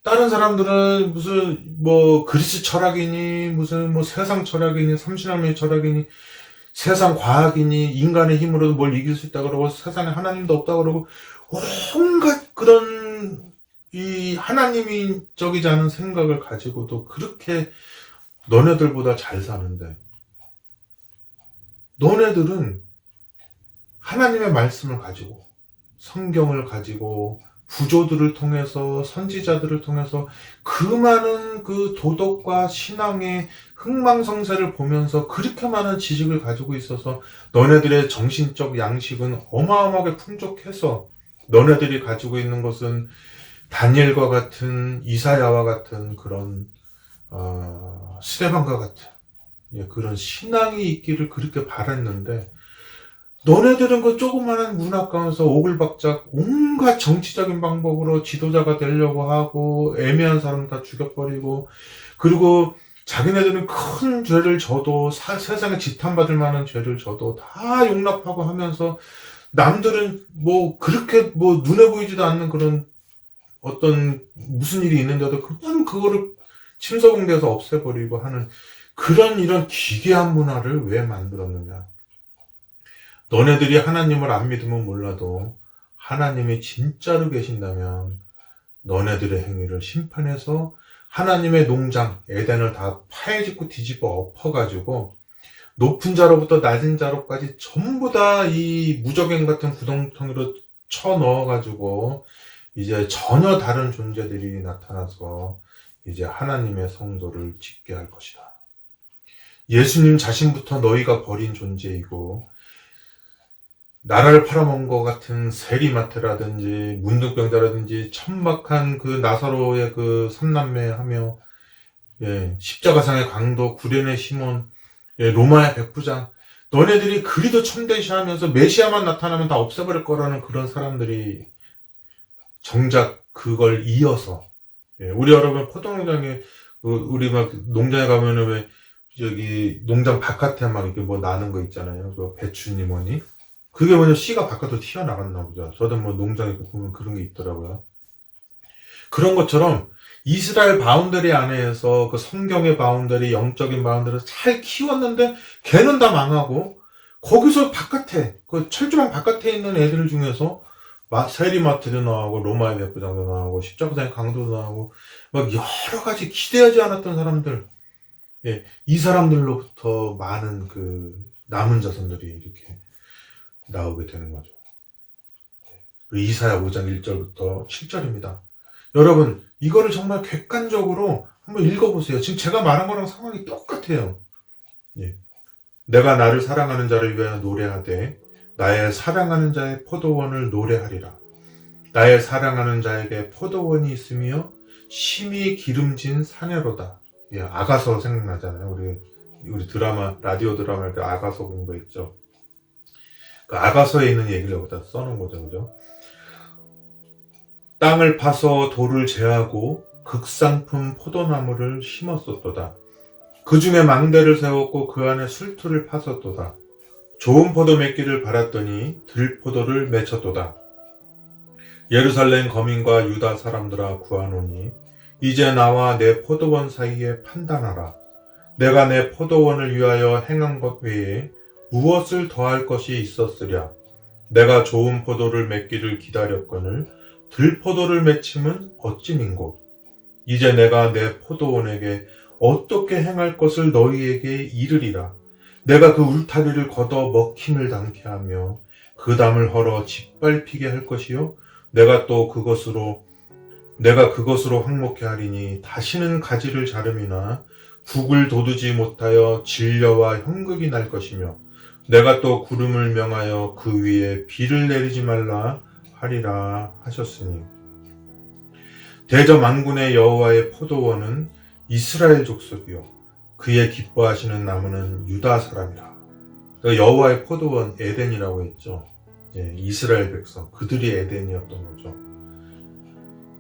다른 사람들은 무슨 그리스 철학이니 무슨 세상 철학이니 삼신함의 철학이니 세상 과학이니 인간의 힘으로도 뭘 이길 수 있다 그러고 세상에 하나님도 없다 그러고 온갖 그런 이 하나님적이지 않은 생각을 가지고도 그렇게 너네들보다 잘 사는데 너네들은 하나님의 말씀을 가지고 성경을 가지고 부조들을 통해서 선지자들을 통해서 그 많은 그 도덕과 신앙의 흥망성쇠를 보면서 그렇게 많은 지식을 가지고 있어서 너네들의 정신적 양식은 어마어마하게 풍족해서 너네들이 가지고 있는 것은 다니엘과 같은 이사야와 같은 그런 스데반과 같은 그런 신앙이 있기를 그렇게 바랐는데 너네들은 그 조그마한 문화 가운데서 오글박작 온갖 정치적인 방법으로 지도자가 되려고 하고 애매한 사람 다 죽여버리고 그리고 자기네들은 큰 죄를 져도 세상에 지탄받을 만한 죄를 져도 다 용납하고 하면서 남들은 그렇게 눈에 보이지도 않는 그런 어떤 무슨 일이 있는데도 그냥 그거를 침소봉대에서 없애버리고 하는 그런 이런 기괴한 문화를 왜 만들었느냐. 너네들이 하나님을 안 믿으면 몰라도 하나님이 진짜로 계신다면 너네들의 행위를 심판해서 하나님의 농장 에덴을 다 파헤집고 뒤집어 엎어가지고 높은 자로부터 낮은 자로까지 전부 다 이 무적행 같은 구덩텅이로 쳐넣어가지고 이제 전혀 다른 존재들이 나타나서 이제 하나님의 성소를 짓게 할 것이다. 예수님 자신부터 너희가 버린 존재이고 나라를 팔아먹은 것 같은 세리마태라든지 문둥병자라든지 천박한 그 나사로의 그 삼남매 하며 십자가상의 강도 구레네 시몬 로마의 백부장 너네들이 그리도 천대시하면서 메시아만 나타나면 다 없애버릴 거라는 그런 사람들이 정작 그걸 이어서 우리 여러분 포도농장에 우리 농장에 가면은 왜 저기 농장 바깥에 막 이렇게 나는 거 있잖아요. 그 배추니 뭐니 그게 씨가 바깥으로 튀어나갔나 보죠. 저도 농장에 보면 그런 게 있더라고요. 그런 것처럼 이스라엘 바운더리 안에서 그 성경의 바운더리, 영적인 바운더리를 잘 키웠는데 걔는 다 망하고 거기서 바깥에, 그 철조망 바깥에 있는 애들 중에서 세리마트도 나오고 로마의 백부장도 나오고 십자가상의 강도도 나오고 막 여러 가지 기대하지 않았던 사람들, 이 사람들로부터 많은 그 남은 자손들이 이렇게 나오게 되는 거죠. 이사야 5장 1절부터 7절입니다. 여러분 이거를 정말 객관적으로 한번 읽어보세요. 지금 제가 말한 거랑 상황이 똑같아요. 내가 나를 사랑하는 자를 위하여 노래하되 나의 사랑하는 자의 포도원을 노래하리라. 나의 사랑하는 자에게 포도원이 있으며 심히 기름진 사내로다. 아가서 생각나잖아요. 우리 드라마, 라디오 드라마 할 때 아가서 공부했죠. 그 아가서에 있는 얘기를 여기다 써놓은 거죠, 그죠? 땅을 파서 돌을 제하고 극상품 포도나무를 심었었도다. 그 중에 망대를 세웠고 그 안에 술틀을 파섰도다. 좋은 포도 맺기를 바랐더니 들포도를 맺혔도다. 예루살렘 거민과 유다 사람들아 구하노니 이제 나와 내 포도원 사이에 판단하라. 내가 내 포도원을 위하여 행한 것 외에 무엇을 더할 것이 있었으랴. 내가 좋은 포도를 맺기를 기다렸거늘 들포도를 맺힘은 어찌민고. 이제 내가 내 포도원에게 어떻게 행할 것을 너희에게 이르리라. 내가 그 울타리를 걷어 먹힘을 당케 하며 그 담을 헐어 짓밟히게 할 것이요. 내가 그것으로 항목케 하리니 다시는 가지를 자름이나 국을 돋우지 못하여 진려와 형극이 날 것이며 내가 또 구름을 명하여 그 위에 비를 내리지 말라 하리라 하셨으니 대저 만군의 여호와의 포도원은 이스라엘 족속이요 그의 기뻐하시는 나무는 유다 사람이라. 그러니까 여호와의 포도원 에덴이라고 했죠. 이스라엘 백성 그들이 에덴이었던 거죠.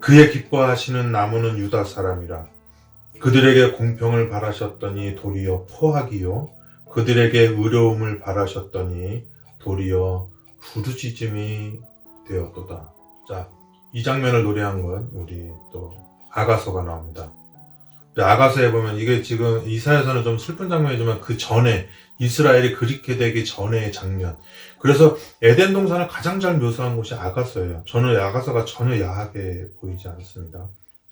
그의 기뻐하시는 나무는 유다 사람이라. 그들에게 공평을 바라셨더니 도리어 포악이요 그들에게 의로움을 바라셨더니 도리어 부르짖음이 되었도다. 자, 이 장면을 노래한 건 우리 또 아가서가 나옵니다. 아가서에 보면 이게 지금 이사야서는 좀 슬픈 장면이지만 그 전에 이스라엘이 그렇게 되기 전의 장면. 그래서 에덴 동산을 가장 잘 묘사한 곳이 아가서예요. 저는 아가서가 전혀 야하게 보이지 않습니다.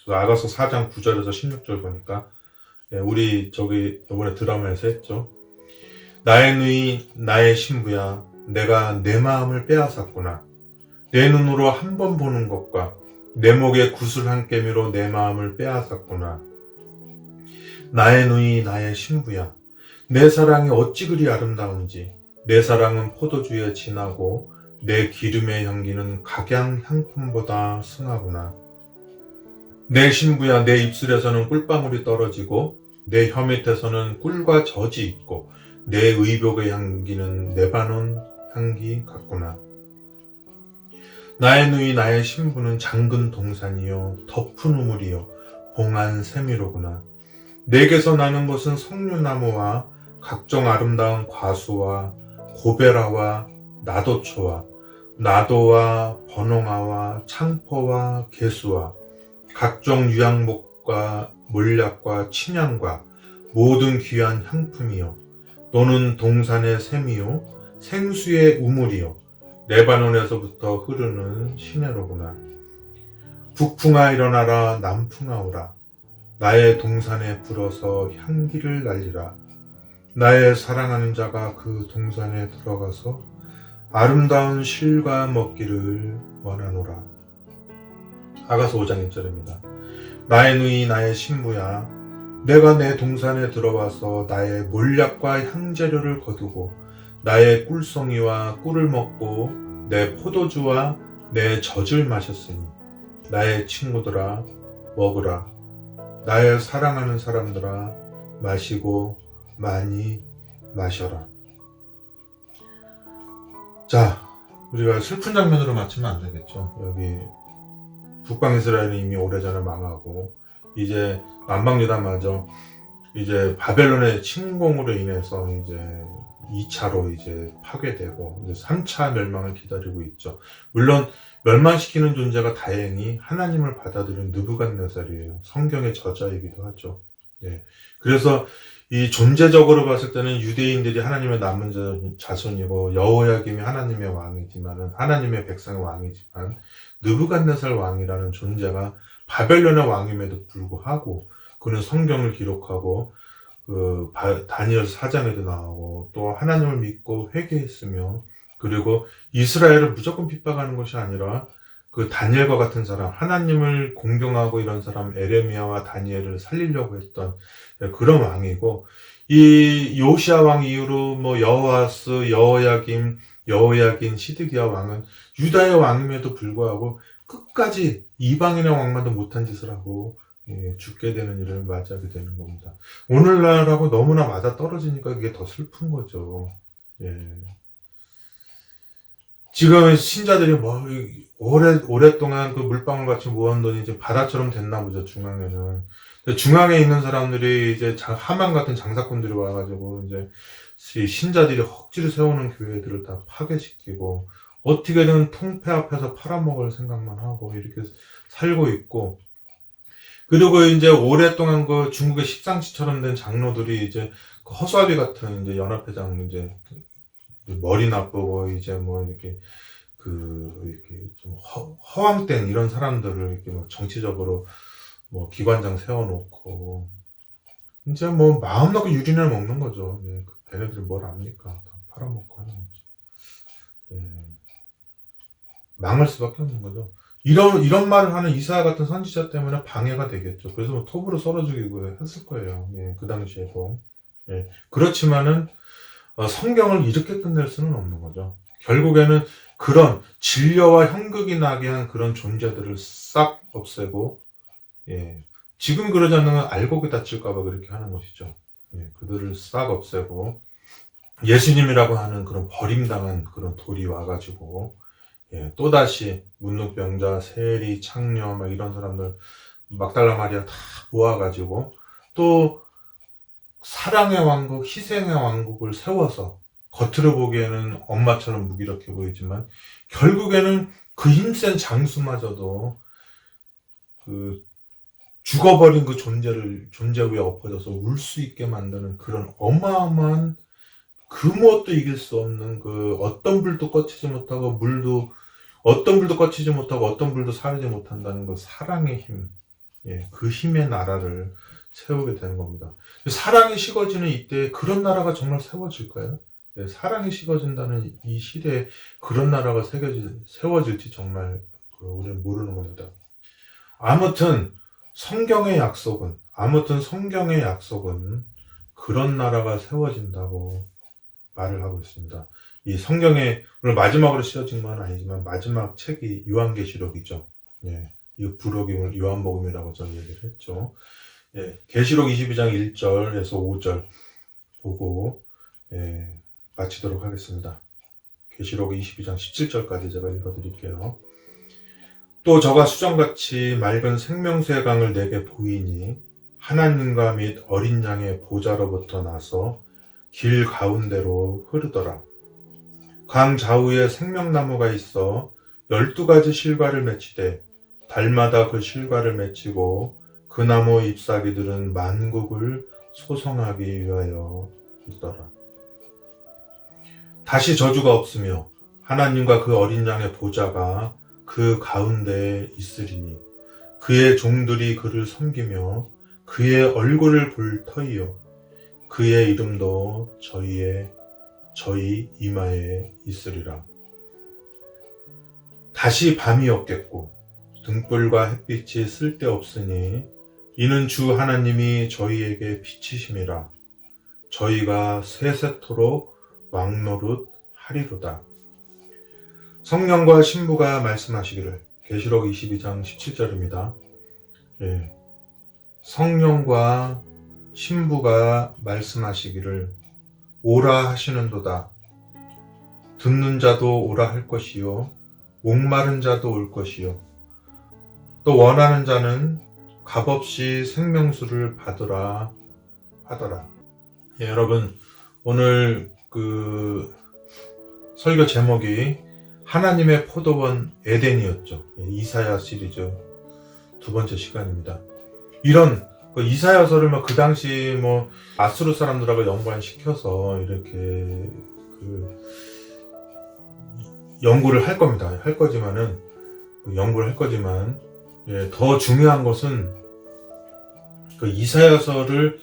아가서 4장 9절에서 16절 보니까 우리 이번에 드라마에서 했죠. 나의 누이 나의 신부야 내가 내 마음을 빼앗았구나. 내 눈으로 한 번 보는 것과 내 목에 구슬 한 깨미로 내 마음을 빼앗았구나. 나의 누이 나의 신부야 내 사랑이 어찌 그리 아름다운지 내 사랑은 포도주에 진하고 내 기름의 향기는 각양 향품보다 승하구나. 내 신부야 내 입술에서는 꿀방울이 떨어지고 내 혀 밑에서는 꿀과 젖이 있고 내 의복의 향기는 레바논 향기 같구나. 나의 누이 나의 신부는 장근 동산이요 덮은 우물이요 봉한 세미로구나. 내게서 나는 것은 석류나무와 각종 아름다운 과수와 고베라와 나도초와 나도와 번홍아와 창포와 개수와 각종 유향목과 몰약과 침향과 모든 귀한 향품이요 또는 동산의 샘이요 생수의 우물이요 레바논에서부터 흐르는 시내로구나. 북풍아 일어나라 남풍아 오라. 나의 동산에 불어서 향기를 날리라. 나의 사랑하는 자가 그 동산에 들어가서 아름다운 실과 먹기를 원하노라. 아가서 5장 1절입니다. 나의 누이 나의 신부야 내가 내 동산에 들어와서 나의 몰약과 향재료를 거두고 나의 꿀송이와 꿀을 먹고 내 포도주와 내 젖을 마셨으니 나의 친구들아 먹으라. 나의 사랑하는 사람들아 마시고 많이 마셔라. 자, 우리가 슬픈 장면으로 마치면 안 되겠죠. 여기 북방 이스라엘은 이미 오래전에 망하고 이제 남방 유다마저 이제 바벨론의 침공으로 인해서 이제 2차로 이제 파괴되고 이제 3차 멸망을 기다리고 있죠. 물론 멸망시키는 존재가 다행히 하나님을 받아들인 느부갓네살이에요. 성경의 저자이기도 하죠. 그래서 이 존재적으로 봤을 때는 유대인들이 하나님의 남은 자손이고 여호야김이 하나님의 왕이지만은 하나님의 백성의 왕이지만 느부갓네살 왕이라는 존재가 바벨론의 왕임에도 불구하고 그는 성경을 기록하고 다니엘 4장에도 나오고 또 하나님을 믿고 회개했으며 그리고 이스라엘을 무조건 핍박하는 것이 아니라 그 다니엘과 같은 사람 하나님을 공경하고 이런 사람 에레미야와 다니엘을 살리려고 했던 그런 왕이고 이 요시야 왕 이후로 뭐 여호아스, 여호야긴, 시드기야 왕은 유다의 왕임에도 불구하고 끝까지 이방인의 왕만도 못한 짓을 하고 죽게 되는 일을 맞이하게 되는 겁니다. 오늘날하고 너무나 맞아 떨어지니까 이게 더 슬픈 거죠. 지금 신자들이 뭐 오랫동안 그 물방울 같이 모은 돈이 이제 바다처럼 됐나 보죠, 중앙에는. 근데 중앙에 있는 사람들이 이제 하만 같은 장사꾼들이 와가지고 이제 이 신자들이 억지로 세우는 교회들을 다 파괴시키고 어떻게든 통폐 앞에서 팔아먹을 생각만 하고 이렇게 살고 있고, 그리고 이제 오랫동안 그 중국의 십상시처럼 된 장로들이 이제 그 허수아비 같은 이제 연합회장 이제 머리 나쁘고 이제 뭐 이렇게 이렇게 좀 허황된 이런 사람들을 이렇게 뭐 정치적으로 뭐 기관장 세워놓고 이제 뭐 마음 놓고 유린을 먹는 거죠. 예, 걔네들이 뭘 압니까? 다 팔아먹고 하는 거죠. 예, 망할 수밖에 없는 거죠. 이런 말을 하는 이사야 같은 선지자 때문에 방해가 되겠죠. 그래서 뭐 톱으로 썰어 죽이고 했을 거예요. 예, 그 당시에도. 예, 그렇지만은 성경을 이렇게 끝낼 수는 없는 거죠. 결국에는 그런 진려와 형극이 나게 한 그런 존재들을 싹 없애고, 예, 지금 그러지 않으면 알곡이 다칠까봐 그렇게 하는 것이죠. 예, 그들을 싹 없애고 예수님이라고 하는 그런 버림당한 그런 돌이 와가지고, 예, 또다시 문둥병자, 세리, 창녀 막 이런 사람들 막달라 마리아 다 모아가지고 또 사랑의 왕국, 희생의 왕국을 세워서 겉으로 보기에는 엄마처럼 무기력해 보이지만 결국에는 그 힘센 장수마저도 그 죽어버린 그 존재 위에 엎어져서 울 수 있게 만드는 그런 어마어마한, 그 무엇도 이길 수 없는 그 어떤 불도 꺼치지 못하고 어떤 불도 꺼치지 못하고 어떤 불도 사르지 못한다는 그 사랑의 힘, 예, 그 힘의 나라를 세우게 되는 겁니다. 사랑이 식어지는 이때 그런 나라가 정말 세워질까요? 예, 사랑이 식어진다는 이 시대에 그런 나라가 세워질지 정말 우리는 모르는 겁니다. 아무튼 성경의 약속은 그런 나라가 세워진다고 말을 하고 있습니다. 이 성경에 오늘 마지막으로 씌워진 건 아니지만 마지막 책이 요한계시록이죠. 예, 이 부록임을 요한복음이라고 저는 얘기를 했죠. 예, 계시록 22장 1절에서 5절 보고 예, 마치도록 하겠습니다. 계시록 22장 17절까지 제가 읽어드릴게요. 또 저가 수정같이 맑은 생명수의 강을 내게 보이니 하나님과 및 어린 양의 보좌로부터 나서 길 가운데로 흐르더라. 강 좌우에 생명나무가 있어 12가지 실과를 맺히되 달마다 그 실과를 맺히고 그 나무 잎사귀들은 만국을 소성하기 위하여 있더라. 다시 저주가 없으며 하나님과 그 어린 양의 보좌가 그 가운데에 있으리니 그의 종들이 그를 섬기며 그의 얼굴을 볼 터이요 그의 이름도 저희 이마에 있으리라. 다시 밤이 없겠고 등불과 햇빛이 쓸데없으니 이는 주 하나님이 저희에게 빛이심이라. 저희가 세세토록 왕노릇 하리로다. 성령과 신부가 말씀하시기를. 계시록 22장 17절입니다. 예. 성령과 신부가 말씀하시기를 오라 하시는도다. 듣는 자도 오라 할 것이요 목마른 자도 올 것이요 또 원하는 자는 값없이 생명수를 받으라 하더라. 예, 여러분 오늘 그 설교 제목이 하나님의 포도원 에덴이었죠. 예, 이사야 시리즈 두 번째 시간입니다. 이런 이사야서를 그 당시 아수르 사람들하고 연관시켜서 이렇게 연구를 할 겁니다. 연구를 할 거지만, 예, 더 중요한 것은 그 이사야서를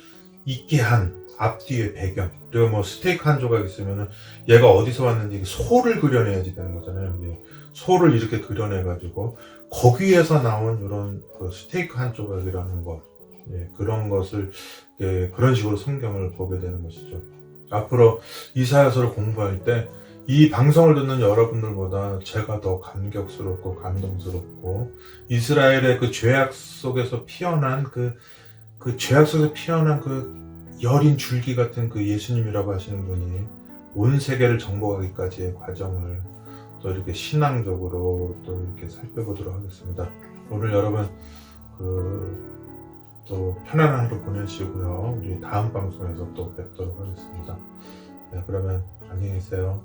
있게 한 앞뒤의 배경. 그리고 스테이크 한 조각 있으면은 얘가 어디서 왔는지 소를 그려내야지 되는 거잖아요. 예, 소를 이렇게 그려내가지고 거기에서 나온 이런 스테이크 한 조각이라는 것. 예, 그런 것을 그런 식으로 성경을 보게 되는 것이죠. 앞으로 이사야서를 공부할 때 이 방송을 듣는 여러분들보다 제가 더 감격스럽고 감동스럽고 이스라엘의 그 죄악 속에서 피어난 그 여린 줄기 같은 그 예수님이라고 하시는 분이 온 세계를 정복하기까지의 과정을 또 이렇게 신앙적으로 또 이렇게 살펴보도록 하겠습니다. 오늘 여러분 또 편안한 하루 보내시고요. 우리 다음 방송에서 또 뵙도록 하겠습니다. 네, 그러면 안녕히 계세요.